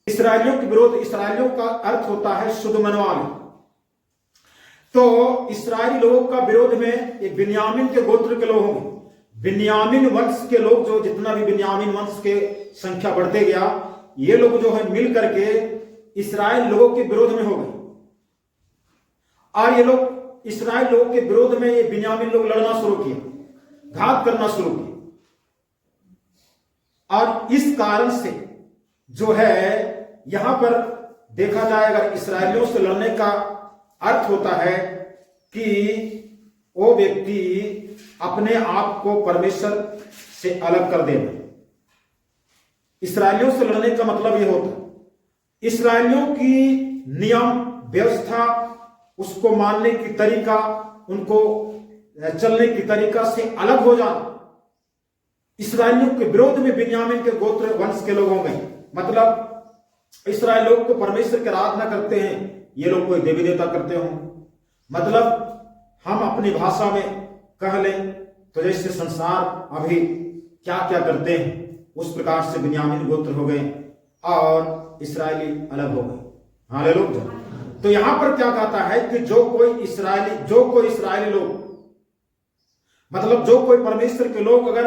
[SPEAKER 2] इसराइलियों के विरोध, इसराइलियों का अर्थ होता है शुद्ध मन वाले। तो इसराइली लोगों का विरोध में एक बिन्यामीन के गोत्र के लोग होंगे। बिन्यामीन वंश के लोग, जो जितना भी बिन्यामीन वंश के संख्या बढ़ते गया, ये लोग जो है मिल करके इसराइल लोगों के विरोध में हो गए। और ये लोग इसराइल लोगों के विरोध में ये बिन्यामीन लोग लड़ना शुरू किए, घात करना शुरू किए। और इस कारण से जो है यहां पर देखा जाए, अगर इसराइलियों से लड़ने का अर्थ होता है कि वो व्यक्ति अपने आप को परमेश्वर से अलग कर देना। इसराइलियों से लड़ने का मतलब यह होता है इसराइलियों की नियम व्यवस्था, उसको मानने की तरीका, उनको चलने की तरीका से अलग हो जाना। इसराइलियों के विरोध में बिन्यामीन के गोत्र वंश के लोग हो गए। मतलब इसराइल लोग को परमेश्वर की आराधना करते हैं, ये लोग कोई देवी देवता करते हों, मतलब हम अपनी भाषा में कह लें तो जैसे संसार अभी क्या क्या करते हैं उस प्रकार से बिन्यामीन गोत्र हो गए और इस्राएली अलग हो गए। हालेलुया। तो यहां पर क्या कहता है कि जो कोई इस्राएली लोग, मतलब जो कोई परमेश्वर के लोग अगर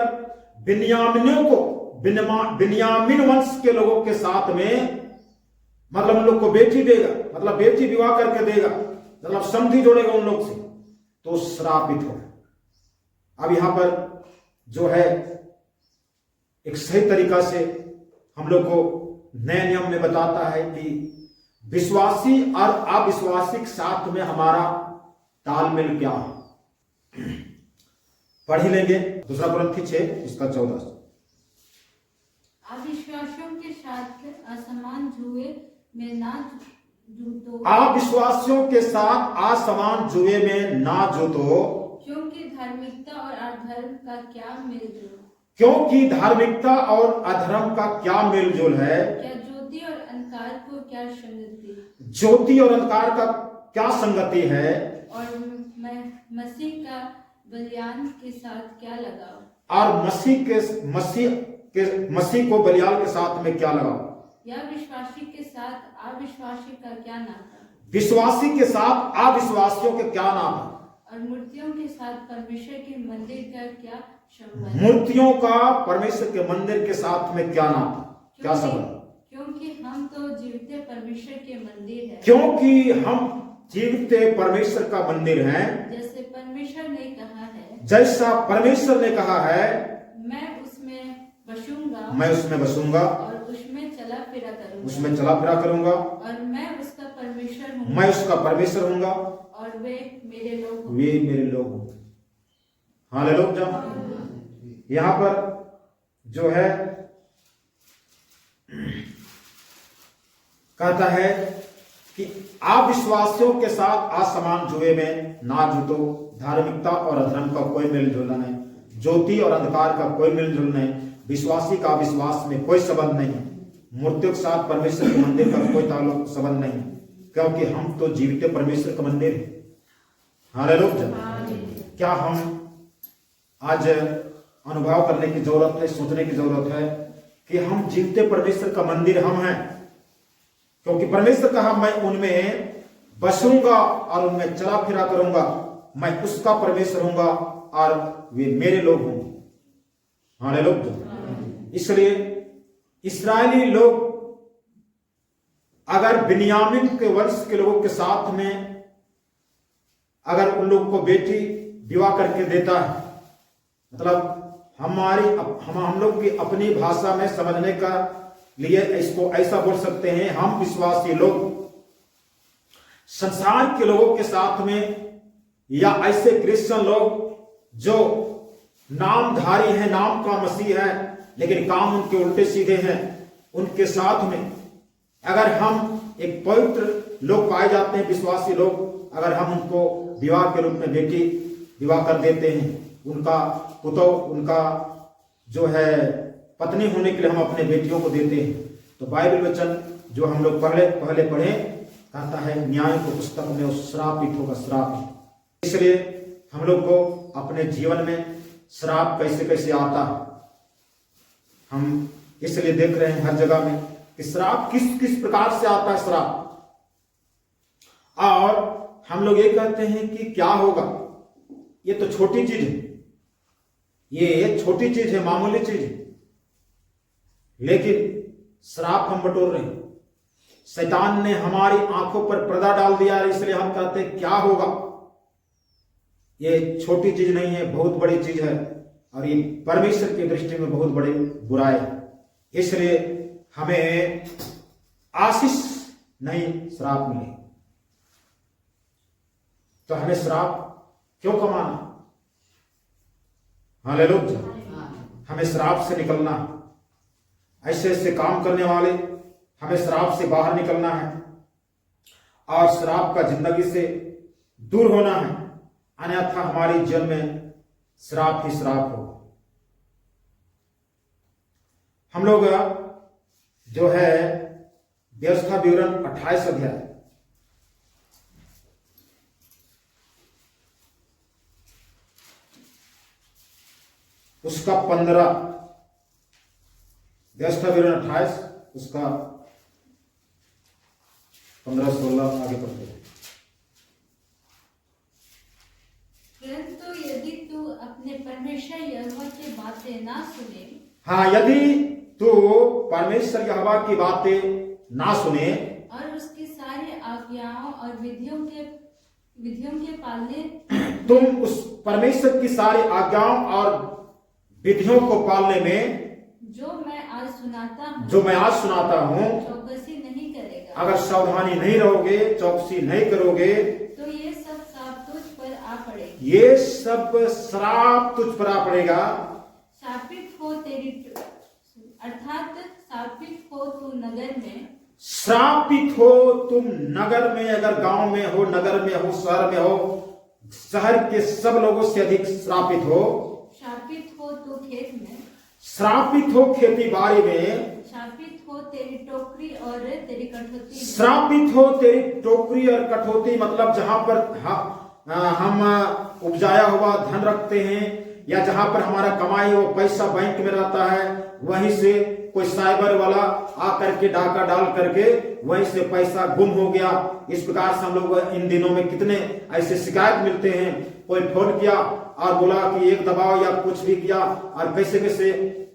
[SPEAKER 2] बिन्यामीनियों को, बिन्यामीन वंश के लोगों के साथ में, मतलब उन लोग को बेटी देगा, मतलब बेटी विवाह करके देगा, मतलब संधि जोड़ेगा उन लोग से, तो श्रापित होगा। अब यहां पर जो है एक सही तरीका से हम लोग को नए नियम में बताता है कि विश्वासी और अविश्वासी के साथ में हमारा तालमेल क्या है। पढ़ ही लेंगे 2 कुरिन्थी 6 इसका 14।
[SPEAKER 1] अविश्वासियों के साथ असमान जुए में ना जूतो,
[SPEAKER 2] अविश्वासियों के साथ असमान जुए में ना जूतो,
[SPEAKER 1] क्योंकि धार्मिकता और अधर्म का क्या मेलजोल,
[SPEAKER 2] क्योंकि धार्मिकता और अधर्म का क्या मेलजोल है,
[SPEAKER 1] क्या ज्योति और अंधकार को क्या संगति,
[SPEAKER 2] ज्योति और अंधकार का क्या संगति है,
[SPEAKER 1] और मसीह का बलिदान के साथ क्या लगाव,
[SPEAKER 2] और मसीह को बलियाल के साथ में क्या लगाओ,
[SPEAKER 1] या विश्वासी के साथ अविश्वासी का क्या नाता,
[SPEAKER 2] विश्वासी के साथ अविश्वासियों के क्या नाम है,
[SPEAKER 1] और मूर्तियों के साथ परमेश्वर के मंदिर का क्या संबंध,
[SPEAKER 2] मूर्तियों का परमेश्वर के मंदिर के साथ में क्या नाम, क्या संबंध,
[SPEAKER 1] क्योंकि हम तो जीवित परमेश्वर के मंदिर है,
[SPEAKER 2] क्योंकि हम जीवित परमेश्वर का मंदिर हैं,
[SPEAKER 1] जैसे परमेश्वर ने कहा है,
[SPEAKER 2] जैसा परमेश्वर ने कहा है,
[SPEAKER 1] मैं उसमें बसूंगा,
[SPEAKER 2] मैं उसमें बसूंगा
[SPEAKER 1] और उसमें चला फिरा करूंगा,
[SPEAKER 2] उसमें चला फिरा करूंगा,
[SPEAKER 1] और मैं उसका परमेश्वर हूँ,
[SPEAKER 2] मैं उसका परमेश्वर हूंगा,
[SPEAKER 1] और वे मेरे लोग होंगे।
[SPEAKER 2] वे मेरे लोग होंगे। हालेलुया। यहां पर जो है कहता है कि अविश्वासियों के साथ असमान जुए में ना जूतो, धार्मिकता और अधर्म का कोई मेलजोल नहीं, ज्योति और अंधकार का कोई मेलजोल नहीं, विश्वासी का विश्वास में कोई संबंध नहीं, मूर्तियों के साथ परमेश्वर के मंदिर का कोई ताल्लुक संबंध नहीं, क्योंकि हम तो जीवित परमेश्वर का मंदिर है। हालेलुया। क्या हम आज अनुभव करने की जरूरत है, सोचने की जरूरत है कि हम जीवित परमेश्वर का मंदिर हम हैं, क्योंकि परमेश्वर कहा मैं उनमें बसूंगा और उनमें चला फिरा करूंगा, मैं उसका परमेश्वर हूंगा और वे मेरे लोग होंगे। हालेलुया। इसलिए इस्राएली लोग अगर बिन्यामीन के वंश के लोगों के साथ में अगर उन लोगों को बेटी विवाह करके देता है, मतलब हम लोग की अपनी भाषा में समझने का लिए इसको ऐसा बोल सकते हैं, हम विश्वासी लोग संसार के लोगों के साथ में या ऐसे क्रिश्चियन लोग जो नामधारी हैं, नाम का मसीह है लेकिन काम उनके उल्टे सीधे हैं, उनके साथ में अगर हम एक पवित्र लोग पाए जाते हैं, विश्वासी लोग, अगर हम उनको विवाह के रूप में बेटी विवाह कर देते हैं, उनका पुतौ, उनका जो है पत्नी होने के लिए हम अपने बेटियों को देते हैं, तो बाइबल वचन जो हम लोग पहले पढ़े कहता है न्याय को पुस्तक में श्रापित होगा, श्रापित। इसलिए हम लोग को अपने जीवन में श्राप कैसे कैसे आता है, हम इसलिए देख रहे हैं हर जगह में कि श्राप किस किस प्रकार से आता है श्राप, और हम लोग ये कहते हैं कि क्या होगा, ये तो छोटी चीज है, ये छोटी चीज है, मामूली चीज है, लेकिन श्राप हम बटोर रहे हैं। शैतान ने हमारी आंखों पर पर्दा डाल दिया है, इसलिए हम कहते हैं क्या होगा। ये छोटी चीज नहीं है, बहुत बड़ी चीज है, और ये परमेश्वर की दृष्टि में बहुत बड़ी बुराई है। इसलिए हमें आशीष नहीं, श्राप मिले। तो हमें श्राप क्यों कमाना? हालेलुया। हमें श्राप से निकलना है। ऐसे ऐसे काम करने वाले हमें श्राप से बाहर निकलना है और श्राप का जिंदगी से दूर होना है, अन्यथा हमारी जीवन में श्राप ही श्राप हो। हम लोग जो है व्यवस्था विवरण 28 अध्याय उसका 15, व्यवस्था विवरण 28 उसका 15-16 आगे पढ़ते हैं।
[SPEAKER 1] परंतु यदि तू अपने परमेश्वर यहोवा की बातें ना सुने,
[SPEAKER 2] हाँ, यदि तू परमेश्वर यहोवा की बातें ना सुने
[SPEAKER 1] और उसकी सारी आज्ञाओं और विधियों के पालने,
[SPEAKER 2] तुम उस परमेश्वर की सारी आज्ञाओं और विधियों को पालने में
[SPEAKER 1] जो मैं आज सुनाता हूँ चौकसी नहीं करेगा,
[SPEAKER 2] अगर सावधानी नहीं रहोगे, चौकसी नहीं करोगे,
[SPEAKER 1] तो ये सब श्राप तुझ पर आ पड़ेगा।
[SPEAKER 2] ये सब श्राप तुझ पर आ पड़ेगा।
[SPEAKER 1] शापित हो तेरी, अर्थात शापित हो तू नगर में,
[SPEAKER 2] श्रापित हो तुम नगर में, अगर गांव में हो, नगर में हो, शहर में हो, शहर के सब लोगों से अधिक श्रापित हो।
[SPEAKER 1] शापित हो तू खेत में,
[SPEAKER 2] श्रापित हो खेती बाड़ी में,
[SPEAKER 1] शापित हो तेरी टोकरी और तेरी कठौती में,
[SPEAKER 2] श्रापित हो तेरी टोकरी और कठौती, मतलब जहां पर हम उपजाया हुआ धन रखते हैं, या जहां पर हमारा कमाई हुआ पैसा बैंक में रहता है, वहीं से कोई साइबर वाला आकर के डाका डाल करके वहीं से पैसा गुम हो गया। इस प्रकार से हम लोग इन दिनों में कितने ऐसे शिकायत मिलते हैं। कोई फोन किया और बोला कि एक दबाओ या कुछ भी किया, और कैसे कैसे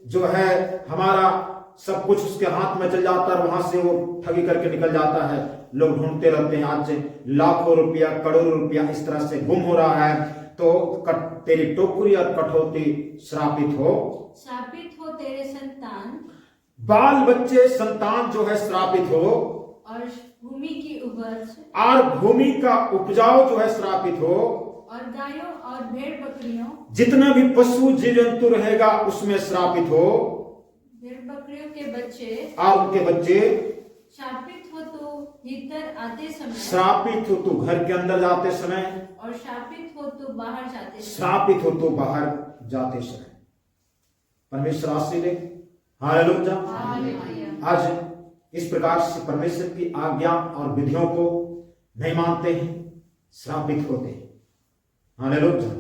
[SPEAKER 2] जो है हमारा सब कुछ उसके हाथ में चल जाता है, वहां से वो ठगी करके निकल जाता है। लोग ढूंढते रहते हैं, आज से लाखों रुपया, करोड़ों रुपया इस तरह से गुम हो रहा है। तो तेरी टोकरी और कठौती श्रापित हो।
[SPEAKER 1] शापित हो तेरे संतान,
[SPEAKER 2] बाल बच्चे संतान जो है श्रापित हो,
[SPEAKER 1] और भूमि की उपज,
[SPEAKER 2] और भूमि का उपजाऊ जो है श्रापित हो,
[SPEAKER 1] और गायों और भेड़ बकरियों,
[SPEAKER 2] जितना भी पशु जीव जंतु रहेगा उसमें श्रापित हो,
[SPEAKER 1] भेड़ बकरियों के बच्चे
[SPEAKER 2] और उनके बच्चे।
[SPEAKER 1] शापित हो तो भीतर आते समय,
[SPEAKER 2] श्रापित हो तो घर के अंदर जाते समय,
[SPEAKER 1] और शापित हो तो बाहर जाते समय।
[SPEAKER 2] श्रापित हो तो बाहर जाते समय। परमेश्वर आशीष दे। हालेलुया। आज इस प्रकार से परमेश्वर की आज्ञा और विधियों को नहीं मानते हैं, श्रापित होते हैं। हालेलुया।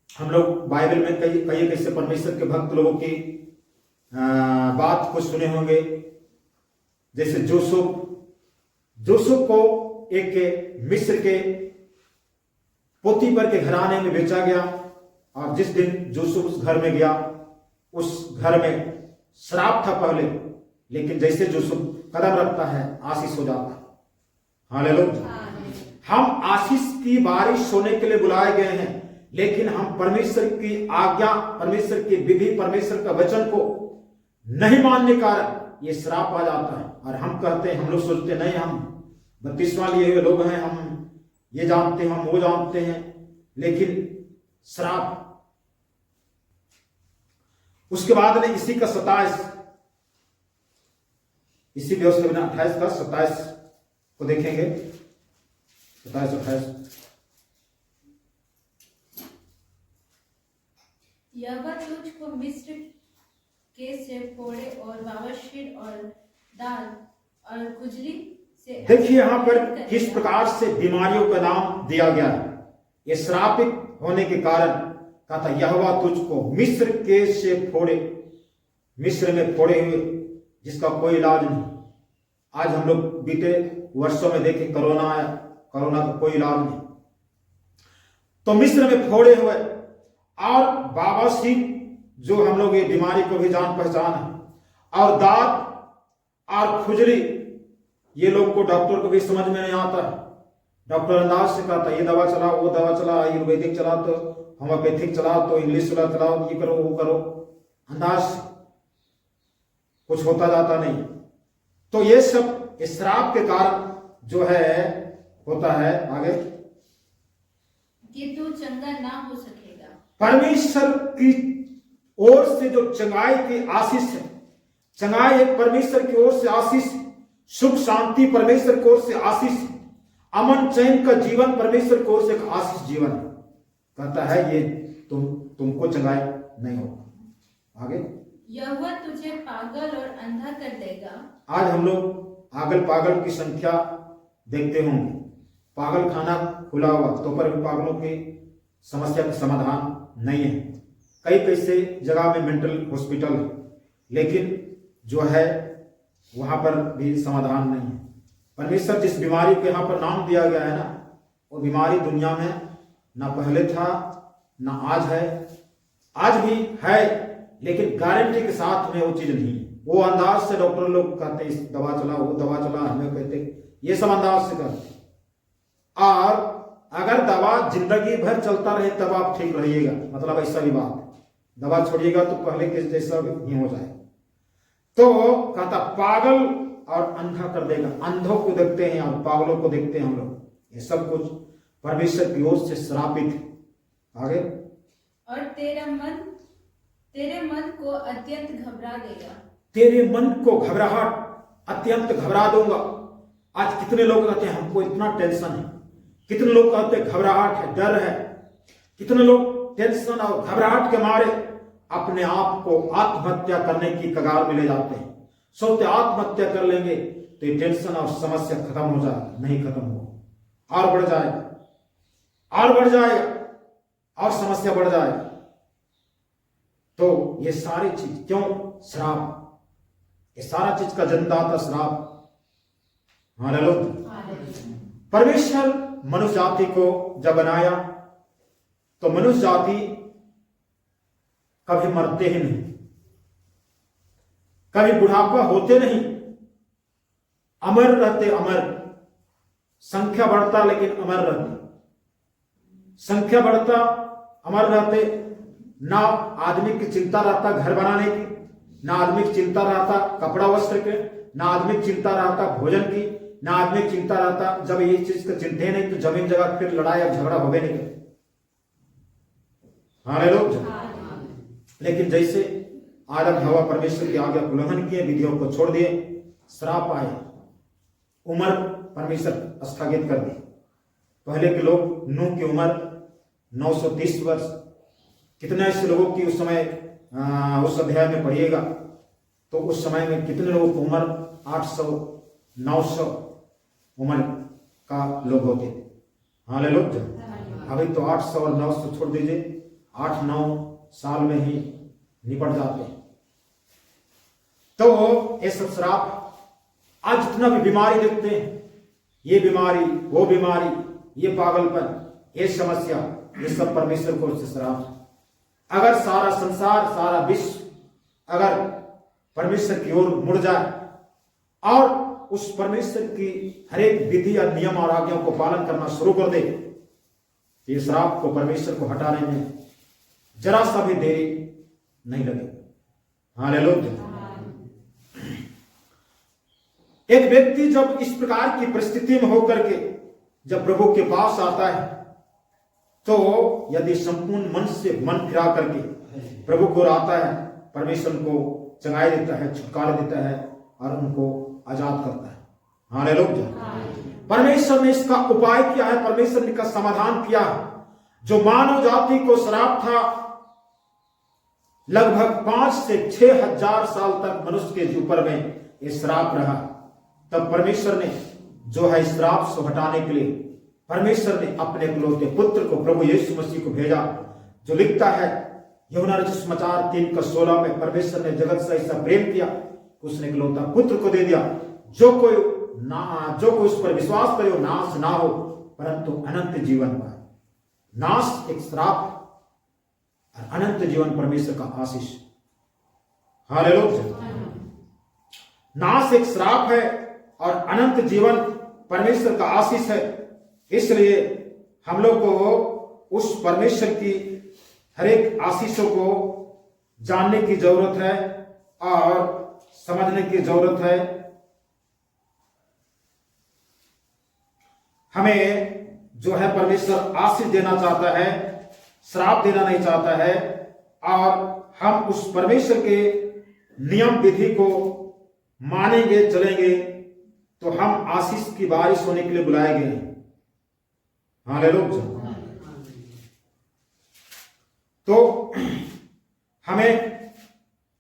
[SPEAKER 2] हम लोग बाइबल में कई कैसे परमेश्वर के भक्त लोगों की बात को सुने होंगे। जैसे जोसेफ को एक मिस्र के पोतीफर के घराने में बेचा गया, और जिस दिन जोसेफ उस घर में गया, उस घर में श्राप था पहले, लेकिन जैसे जोसेफ कदम रखता है आशीष हो जाता है। हालेलुया। हम आशीष की बारिश होने के लिए बुलाए गए हैं, लेकिन हम परमेश्वर की आज्ञा, परमेश्वर की विधि, परमेश्वर का वचन को नहीं मानने कारण ये श्राप आ जाता है। और हम कहते हैं, हम लोग सोचते नहीं, हम बत्तीसवां लिए हुए लोग हैं, हम ये जानते हैं, हम वो जानते हैं, लेकिन श्राप। उसके बाद में इसी का 27, इसी व्यवस्था में 28 का 27 को देखेंगे। 27-28
[SPEAKER 1] यहोवा तुझको मिस्र के से फोड़े और बवासीर और दाल और खुजली से।
[SPEAKER 2] देखिए यहां पर किस प्रकार से बीमारियों का नाम दिया गया है। ये श्रापित होने के कारण कहता यहोवा तुझको मिस्र के से फोड़े, मिस्र में फोड़े हुए, जिसका कोई इलाज नहीं। आज हम लोग बीते वर्षों में देखें, कोरोना आया, कोरोना का कोई इलाज नहीं। तो मिस्र में फोड़े हुए और बवासीर, जो हम लोग ये बीमारी को भी जान पहचान है, और दांत और खुजली, ये लोग को डॉक्टर को भी समझ में नहीं आता। डॉक्टर अंदाज से कहता ये दवा चलाओ, वो दवा चलाओ, आयुर्वेदिक चलाओ, तो होम्योपैथिक चलाओ, तो इंग्लिश चलाओ, ये करो वो करो, अंदाज से कुछ होता जाता नहीं। तो ये सब श्राप के कारण जो है होता है। आगे
[SPEAKER 1] कि तू चंगा ना हो सकेगा।
[SPEAKER 2] परमेश्वर की ओर से जो चंगाई की आशीष है, चंगाई एक परमेश्वर की ओर से आशीष है, सुख शांति परमेश्वर की ओर से आशीष है, अमन चैन का जीवन परमेश्वर की ओर से एक आशीष जीवन है। कहता है ये तुमको चंगाई नहीं होगा। आगे
[SPEAKER 1] यहोवा तुझे पागल और अंधा कर देगा। आज
[SPEAKER 2] हम लोग आगल पागल की संख्या देखते होंगे। पागल खाना खुला हुआ, तो पर भी पागलों की समस्या का समाधान नहीं है। कई कैसे जगह में मेंटल हॉस्पिटल है, लेकिन जो है वहां पर भी समाधान नहीं है। परमेश्वर जिस बीमारी को यहाँ पर नाम दिया गया है ना, वो बीमारी दुनिया में ना पहले था ना आज है, आज भी है, लेकिन गारंटी के साथ में वो चीज नहीं है। वो अंदाज से डॉक्टर लोग कहते हैं इस दवा चला, वो दवा चला, हमें कहते ये सब अंदाज से करते। और अगर दवा जिंदगी भर चलता रहे तब आप ठीक रहिएगा, मतलब ऐसा भी बात है। दवा छोड़िएगा तो पहले के जैसा ही हो जाए। तो कहता पागल और अंधा कर देगा। अंधों को देखते हैं और पागलों को देखते हैं हम लोग, ये सब कुछ परमेश्वर की ओर से श्रापित है। आगे,
[SPEAKER 1] और तेरे मन को अत्यंत घबरा देगा।
[SPEAKER 2] तेरे मन को घबराहट, अत्यंत घबरा दूंगा। आज कितने लोग कहते हैं हमको इतना टेंशन है, कितने लोग कहते हैं घबराहट है, डर है, कितने लोग टेंशन और घबराहट के मारे अपने आप को आत्महत्या करने की कगार में ले जाते हैं। सोचते आत्महत्या कर लेंगे तो ये टेंशन और समस्या खत्म हो जाएगा, नहीं खत्म होगा, और बढ़ जाएगा, और बढ़ जाएगा, और समस्या बढ़ जाएगी। तो ये सारी चीज क्यों? श्राप, ये सारा चीज का जन्मदाता श्राप। हालेलुया। परमेश्वर मनुष्य जाति को जब बनाया तो मनुष्य जाति कभी मरते ही नहीं, कभी बुढ़ापा होते नहीं, अमर रहते, अमर। संख्या बढ़ता लेकिन अमर रहते, संख्या बढ़ता अमर रहते। ना आदमी की चिंता रहता घर बनाने की, ना आदमी की चिंता रहता कपड़ा वस्त्र के, ना आदमी की चिंता रहता भोजन की, ना आदमी की चिंता रहता। जब ये चीज का चिंता नहीं तो जमीन जगह फिर लड़ाई और झगड़ा होवे नहीं। हालेलुया। लेकिन जैसे आदम हवा परमेश्वर की आज्ञा उल्लंघन किए, विधियों को छोड़ दिए, श्राप आए, उम्र परमेश्वर स्थगित कर दी। पहले के लोग, नूह की उम्र 930 वर्ष। कितने ऐसे लोगों की उस समय उस अध्याय में पढ़िएगा तो उस समय में कितने लोगों की उम्र 800 900 उम्र का लोग होते थे। हालेलुया। अभी तो 800 और 900 छोड़ दीजिए, 8-9 साल में ही निपट जाते हैं। तो ये सब श्राप, आज जितना भी बीमारी देखते हैं, ये बीमारी, वो बीमारी, ये पागलपन, ये समस्या, ये सब परमेश्वर को श्राप है। अगर सारा संसार, सारा विश्व अगर परमेश्वर की ओर मुड़ जाए और उस परमेश्वर की हर एक विधि या नियम और आज्ञाओं को पालन करना शुरू कर दे, ये श्राप को, परमेश्वर को हटाने में जरा सा भी देरी नहीं लगेगी। हालेलुया। एक व्यक्ति जब इस प्रकार की परिस्थिति में होकर के जब प्रभु के पास आता है तो यदि संपूर्ण मन से मन फिरा करके प्रभु को आता है, परमेश्वर को चंगाई देता है, छुटकारा देता है और उनको आजाद करता है। हालेलुया। परमेश्वर ने इसका उपाय किया है, परमेश्वर ने इसका समाधान किया है। जो मानव जाति को श्राप था, लगभग 5 से 6 हजार साल तक मनुष्य के ऊपर में ये श्राप रहा। तब परमेश्वर ने जो है श्राप से हटाने के लिए परमेश्वर ने अपने इकलौते पुत्र को, प्रभु यीशु मसीह को भेजा, जो लिखता है यूहन्ना रचित सुसमाचार 3:16 में, परमेश्वर ने जगत से ऐसा प्रेम किया कि उसने इकलौता पुत्र को दे दिया, जो कोई उस पर विश्वास करे वो नाश ना हो परंतु अनंत जीवन पाए। नाश एक श्राप और अनंत जीवन परमेश्वर का आशीष। हालेलुया। नाश एक श्राप है और अनंत जीवन परमेश्वर का आशीष है। इसलिए हम लोग को उस परमेश्वर की हर एक आशीषों को जानने की जरूरत है और समझने की जरूरत है। हमें जो है परमेश्वर आशीष देना चाहता है, श्राप देना नहीं चाहता है। और हम उस परमेश्वर के नियम विधि को मानेंगे, चलेंगे तो हम आशीष की बारिश होने के लिए बुलाए गए हैं। हालेलुया। तो हमें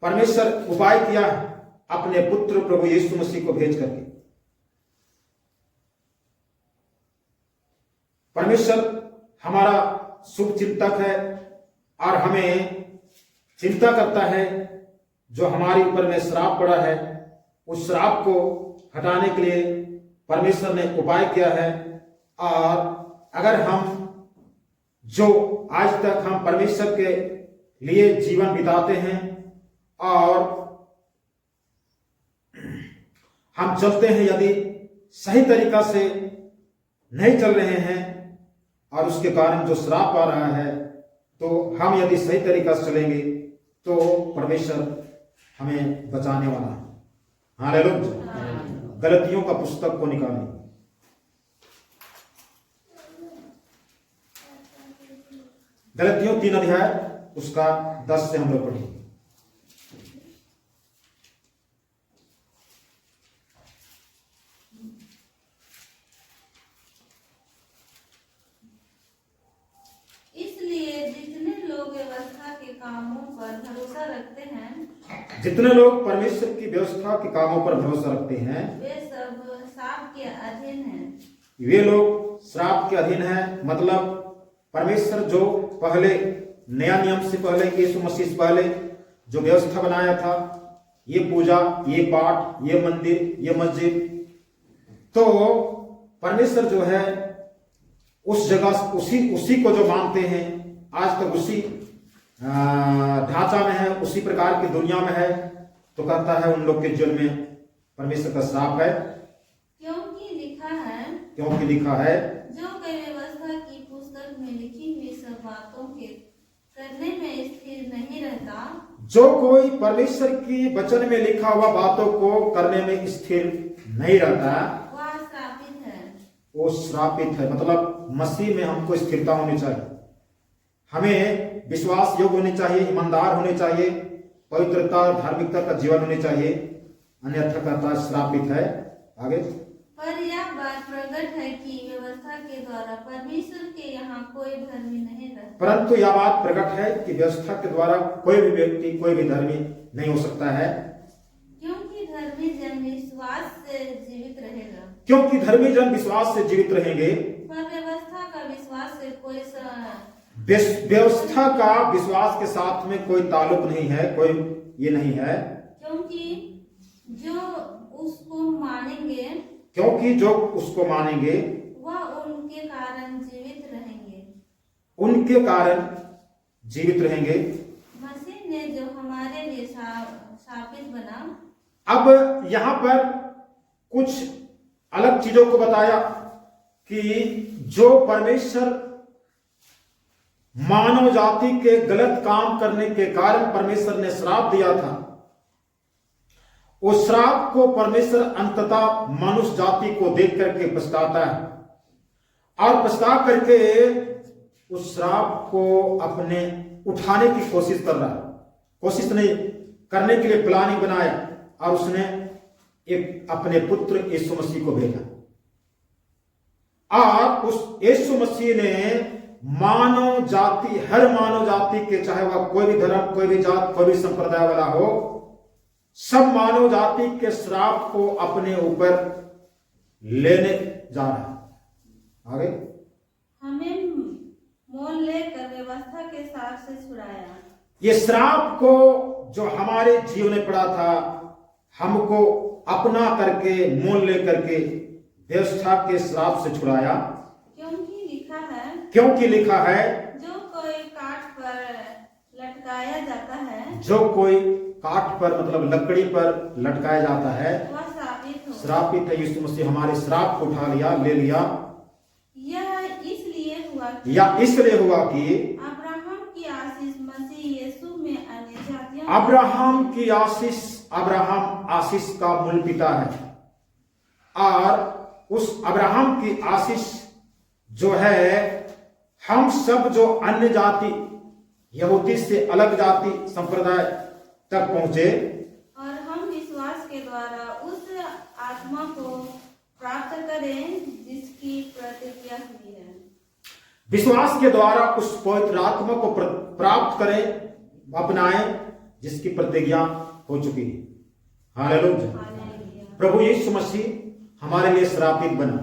[SPEAKER 2] परमेश्वर उपाय किया अपने पुत्र प्रभु यीशु मसीह को भेज करके। परमेश्वर हमारा शुभ चिंतक है और हमें चिंता करता है, जो हमारे ऊपर में श्राप पड़ा है, उस श्राप को हटाने के लिए परमेश्वर ने उपाय किया है। और अगर हम जो आज तक हम परमेश्वर के लिए जीवन बिताते हैं और हम चलते हैं, यदि सही तरीका से नहीं चल रहे हैं और उसके कारण जो श्राप आ रहा है, तो हम यदि सही तरीका से चलेंगे तो परमेश्वर हमें बचाने वाला है। हालेलुया। गलतियों का पुस्तक को निकालें। गलतियों 3 अध्याय उसका 10 से हम लोग पढ़ेंगे।
[SPEAKER 1] इसलिए जितने लोग व्यवस्था के कामों पर भरोसा रखते हैं,
[SPEAKER 2] जितने लोग परमेश्वर की व्यवस्था के कामों पर भरोसा रखते हैं,
[SPEAKER 1] वे सब श्राप के अधीन हैं।
[SPEAKER 2] वे लोग श्राप के अधीन हैं। मतलब परमेश्वर जो पहले नया नियम से पहले, यीशु मसीह से पहले जो व्यवस्था बनाया था, ये पूजा, ये पाठ, ये मंदिर, ये मस्जिद, तो परमेश्वर जो है उस जगह उसी को जो मानते हैं, आज तक उसी ढांचा में है, उसी प्रकार की दुनिया में है, तो कहता है उन लोग के जीवन में परमेश्वर का श्राप है।
[SPEAKER 1] क्योंकि
[SPEAKER 2] लिखा है
[SPEAKER 1] जो कोई व्यवस्था की पुस्तक में लिखी हुई सब बातों के करने में स्थिर नहीं रहता,
[SPEAKER 2] जो कोई परमेश्वर की वचन में लिखा हुआ बातों को करने में स्थिर नहीं रहता,
[SPEAKER 1] वह श्रापित है।
[SPEAKER 2] वो श्रापित है। मतलब मसीह में हमको स्थिरता होनी चाहिए, हमें विश्वास योग्य होने चाहिए, ईमानदार होने चाहिए, पवित्रता और धार्मिकता का जीवन होने चाहिए, अन्यथा कहता है श्रापित है। आगे,
[SPEAKER 1] पर यह बात प्रकट है कि व्यवस्था के द्वारा परमेश्वर के यहाँ कोई धर्मी नहीं रहता।
[SPEAKER 2] परंतु यह बात प्रकट है कि व्यवस्था के द्वारा कोई भी व्यक्ति, कोई भी धर्मी नहीं हो सकता है,
[SPEAKER 1] क्योंकि धर्मी जन विश्वास से जीवित रहेगा।
[SPEAKER 2] क्योंकि धर्मी जन विश्वास से जीवित रहेंगे।
[SPEAKER 1] पर व्यवस्था का विश्वास से कोई
[SPEAKER 2] व्यवस्था का विश्वास के साथ में कोई ताल्लुक नहीं है, कोई ये नहीं है।
[SPEAKER 1] क्योंकि जो उसको मानेंगे वह उनके कारण
[SPEAKER 2] जीवित रहेंगे।
[SPEAKER 1] मसीह ने जो हमारे लिए शापित बना।
[SPEAKER 2] अब यहाँ पर कुछ अलग चीजों को बताया कि जो परमेश्वर मानव जाति के गलत काम करने के कारण परमेश्वर ने श्राप दिया था, उस श्राप को परमेश्वर अंततः मनुष्य जाति को देख करके पछताता है और पछता करके उस श्राप को अपने उठाने की कोशिश कर रहा है। कोशिश नहीं करने के लिए प्लानिंग बनाया और उसने एक अपने पुत्र यीशु मसीह को भेजा और उस यीशु मसीह ने मानव जाति, हर मानव जाति के, चाहे वह कोई भी धर्म, कोई भी जात, कोई भी संप्रदाय वाला हो, सब मानव जाति के श्राप को अपने ऊपर लेने जा रहा है। आगे,
[SPEAKER 1] हमें मोल लेकर व्यवस्था के श्राप से छुड़ाया।
[SPEAKER 2] ये श्राप को जो हमारे जीवन में पड़ा था, हमको अपना करके, मोल लेकर के व्यवस्था के श्राप से छुड़ाया। क्योंकि लिखा है
[SPEAKER 1] जो कोई काठ पर लटकाया जाता है,
[SPEAKER 2] जो कोई काठ पर मतलब लकड़ी पर लटकाया जाता है,
[SPEAKER 1] वह
[SPEAKER 2] श्रापित है। यीशु मसीह हमारे श्राप को उठा लिया, ले लिया।
[SPEAKER 1] यह
[SPEAKER 2] इसलिए हुआ कि
[SPEAKER 1] अब्राहम की आशीष मसीह यीशु में अन्य जातियों,
[SPEAKER 2] अब्राहम आशीष का मूल पिता है और उस अब्राहम की आशीष जो है, हम सब जो अन्य जाति, यहूदी से अलग जाति संप्रदाय तक पहुंचे
[SPEAKER 1] और हम विश्वास के द्वारा उस आत्मा को प्राप्त करें जिसकी प्रतिज्ञा हुई है।
[SPEAKER 2] विश्वास के द्वारा उस पवित्र आत्मा को प्राप्त करें, अपनाएं, जिसकी प्रतिज्ञा हो चुकी है। हालेलुया। प्रभु यीशु मसीह हमारे लिए श्रापित बना।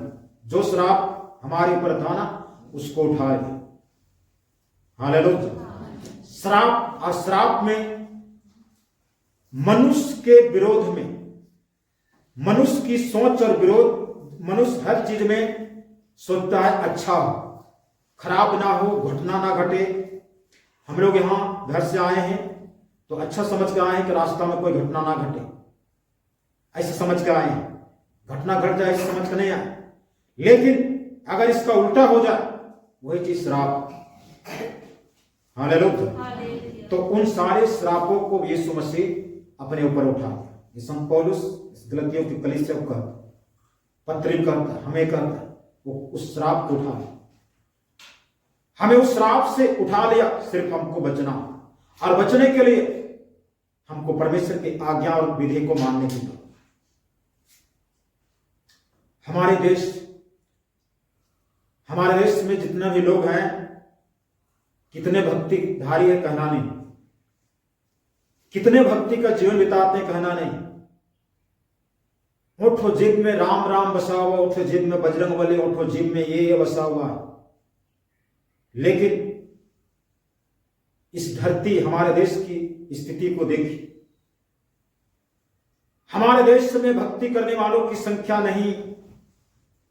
[SPEAKER 2] जो श्राप हमारे ऊपर था ना, उसको उठाए। हालेलुया। श्राप और श्राप में मनुष्य के विरोध में, मनुष्य की सोच और विरोध, मनुष्य हर चीज में सोचता है अच्छा हो, खराब ना हो, घटना ना घटे। हम लोग यहां घर से आए हैं तो अच्छा समझ के आए हैं कि रास्ता में कोई घटना ना घटे, ऐसे समझ के आए हैं। घटना घट जाए ऐसे समझ के नहीं आए, लेकिन अगर इसका उल्टा हो जाए वही चीज श्राप। हालेलुया। तो उन सारे श्रापों को यीशु मसीह अपने ऊपर उठा लिया। ये संत पौलुस गलतियों की कलीसिया को कहता, पत्री करता, हमें कहता, वो उस श्राप को उठा लिया, हमें उस श्राप से उठा लिया। सिर्फ हमको बचना, और बचने के लिए हमको परमेश्वर की आज्ञा और विधि को मानने की जरूरत। हमारे देश में जितने भी लोग हैं, कितने भक्तिधारी है कहना नहीं, कितने भक्ति का जीवन बिताते हैं कहना नहीं। उठो जिद में राम राम बसा हुआ, उठो जिद में बजरंग बली, उठो जिद में ये बसा हुआ है। लेकिन इस धरती, हमारे देश की स्थिति को देखिए। हमारे देश में भक्ति करने वालों की संख्या नहीं,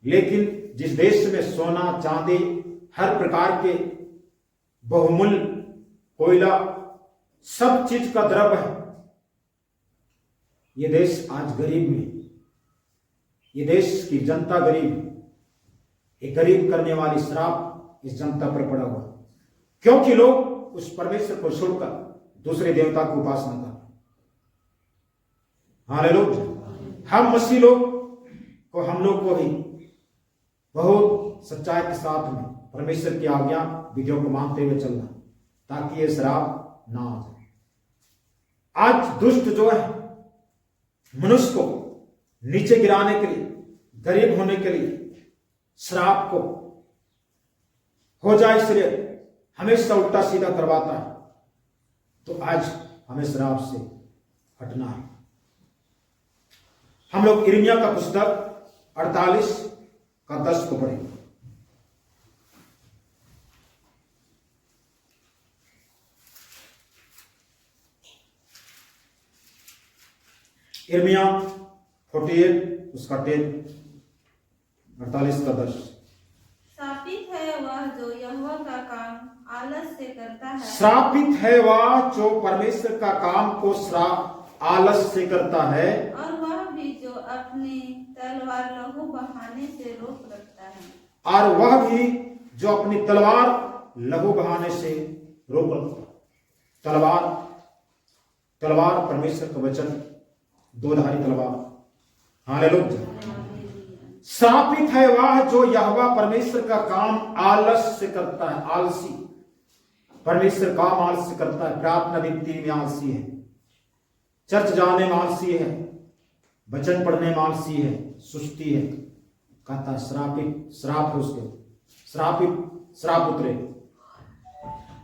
[SPEAKER 2] लेकिन जिस देश में सोना चांदी, हर प्रकार के बहुमूल्य कोयला, सब चीज का द्रव्य है, ये देश आज गरीब में, ये देश की जनता गरीब, ये गरीब करने वाली श्राप इस जनता पर पड़ा हुआ, क्योंकि लोग उस परमेश्वर को छोड़कर दूसरे देवता की उपासना करते। हालेलुया। हम मसीह लोग को, हम लोग को भी बहुत सच्चाई के साथ में परमेश्वर की आज्ञा विधियों को मानते हुए चलना, ताकि ये श्राप ना आ जाए। आज दुष्ट जो है मनुष्य को नीचे गिराने के लिए, गरीब होने के लिए, श्राप को हो जाए इसलिए हमेशा उल्टा सीधा करवाता है। तो आज हमें श्राप से हटना है। हम लोग यिर्मयाह का पुस्तक 48 का 10 को पढ़ेंगे। यिर्मयाह 48 उसका 10, 48 का 10।
[SPEAKER 1] श्रापित है वह जो यहोवा का काम आलस से करता है।
[SPEAKER 2] श्रापित है वह जो परमेश्वर का काम को आलस से करता है,
[SPEAKER 1] और वह भी जो अपनी तलवार लहू बहाने से रोक रखता है।
[SPEAKER 2] और वह भी जो अपनी तलवार लहू बहाने से रोक रखता है। तलवार परमेश्वर का वचन, दो धारी तलवार। हालेलुया। श्रापित है वह जो यहोवा परमेश्वर का काम आलस से करता है। आलसी, परमेश्वर काम आलस करता है। प्रार्थना विनती में आलसी है, चर्च जाने में आलसी है, वचन पढ़ने में आलसी है, सुस्ती है। कहता श्रापित, श्राप है उसके, श्रापित, श्राप उतरे।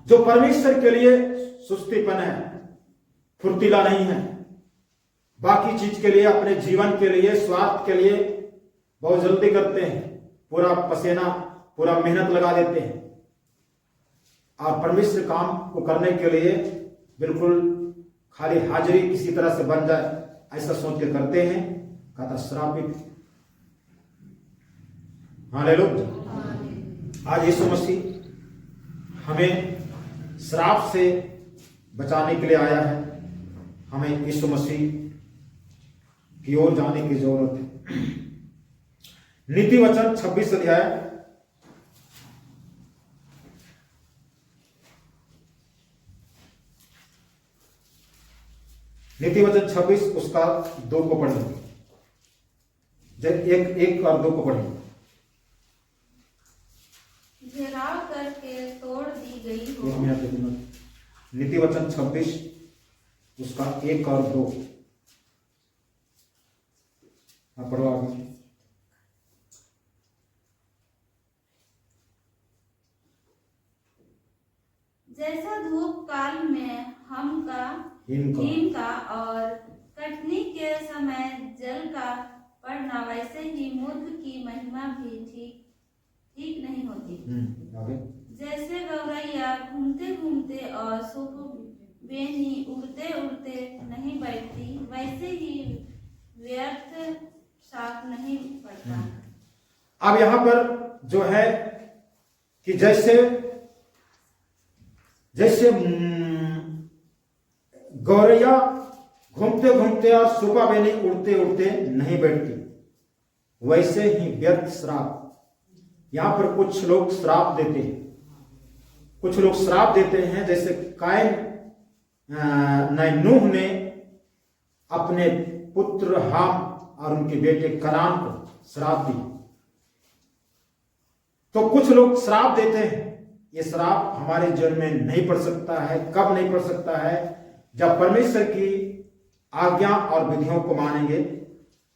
[SPEAKER 2] जो परमेश्वर के लिए सुस्तीपन है, फुर्तीला नहीं है, बाकी चीज के लिए, अपने जीवन के लिए, स्वार्थ के लिए बहुत जल्दी करते हैं, पूरा पसीना, पूरा मेहनत लगा देते हैं, और परमेश्वर काम को करने के लिए बिल्कुल खाली हाजिरी किसी तरह से बन जाए ऐसा सोच के करते हैं। कहता श्रापित। हालेलुया। आज यीशु मसीह हमें श्राप से बचाने के लिए आया है। हमें यीशु मसीह की ओर जाने की जरूरत है। नीति वचन 26 अध्याय, नीति वचन 26 उसका 2 को पढ़ेंगे। एक और 2 को पढ़ेंगे।
[SPEAKER 1] घेराव करके तोड़ दी गई हो।
[SPEAKER 2] एक मिनट। नीति वचन 26 उसका 1 और 2 पढ़ो आगे।
[SPEAKER 1] जैसा धूप काल में हम का हिम का और कटनी के समय जल का पड़ना, वैसे ही मूर्ख की महिमा भी ठीक नहीं होती। जैसे गौरैया घूमते घूमते और बेनी उड़ते उड़ते नहीं बैठती, वैसे ही व्यर्थ साफ नहीं पड़ता।
[SPEAKER 2] अब यहाँ पर जो है कि जैसे गौरैया घूमते घूमते और सुबह बेनी उड़ते उड़ते नहीं बैठती, वैसे ही व्यर्थ श्राप। यहां पर कुछ लोग श्राप देते हैं, कुछ लोग श्राप देते हैं, जैसे कायन नूह ने अपने पुत्र हाम और उनके बेटे कनान को श्राप दिया। तो कुछ लोग श्राप देते हैं। ये श्राप हमारे जीवन में नहीं पड़ सकता है। कब नहीं पड़ सकता है? जब परमेश्वर की आज्ञा और विधियों को मानेंगे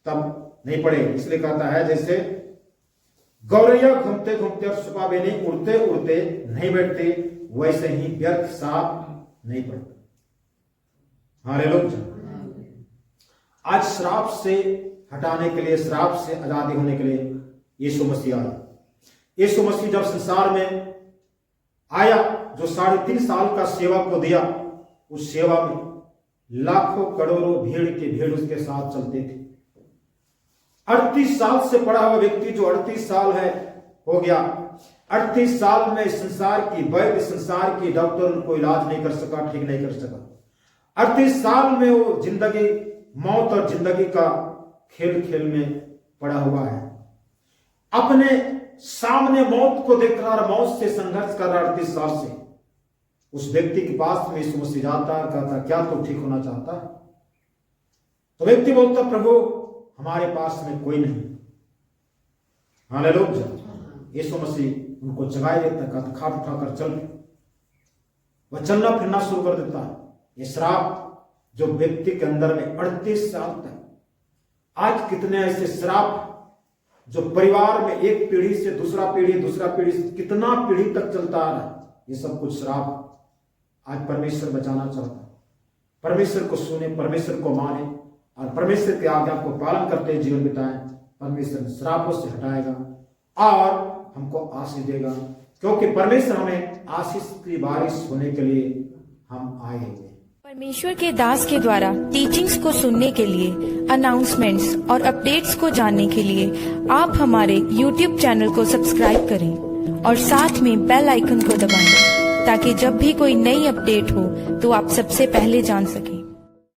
[SPEAKER 2] तब नहीं पड़ेगा। इसलिए कहता है जैसे गौरैया घूमते घूमते और सुबह बेनी उड़ते उड़ते नहीं बैठते, वैसे ही व्यर्थ श्राप नहीं पड़ता। हालेलुया। आज श्राप से हटाने के लिए, श्राप से आजादी होने के लिए यीशु मसीह आया। यीशु मसीह जब संसार में आया, जो 3.5 साल का सेवा को दिया, उस सेवा में लाखों करोड़ों भीड़ के भीड़ उसके साथ चलते थे। 38 साल से पड़ा हुआ व्यक्ति जो 38 साल है हो गया, 38 साल में संसार की वैद्य, संसार की डॉक्टर उनको इलाज नहीं कर सका, ठीक नहीं कर सका। 38 साल में वो जिंदगी, मौत और जिंदगी का खेल खेल में पड़ा हुआ है। अपने सामने मौत को देख रहा, मौत से संघर्ष कर रहा 38 साल से। उस व्यक्ति के पास में यीशु मसीह जाता, कहता क्या तू ठीक होना चाहता है? तो व्यक्ति बोलता प्रभु हमारे पास में कोई नहीं। हालेलुया। यीशु मसीह उनको जगाए देता, कहता खाट उठाकर चल। वह चलना फिरना शुरू कर देता है। ये श्राप जो व्यक्ति के अंदर में 38 साल तक, आज कितने ऐसे श्राप जो परिवार में एक पीढ़ी से दूसरा पीढ़ी से कितना पीढ़ी तक चलता आ रहा है, ये सब कुछ श्राप आज परमेश्वर बचाना चाहता है। परमेश्वर को सुने, परमेश्वर को माने और परमेश्वर की आज्ञा को पालन करते जीवन बिताएं। परमेश्वर श्रापों से हटाएगा और हमको आशीष देगा, क्योंकि परमेश्वर हमें आशीष की बारिश होने के लिए हम आए हुए।
[SPEAKER 3] परमेश्वर के दास के द्वारा टीचिंग्स को सुनने के लिए, अनाउंसमेंट्स और अपडेट्स को जानने के लिए आप हमारे YouTube चैनल को सब्सक्राइब करें और साथ में बेल आइकन को दबाएं, ताकि जब भी कोई नई अपडेट हो तो आप सबसे पहले जान सकें।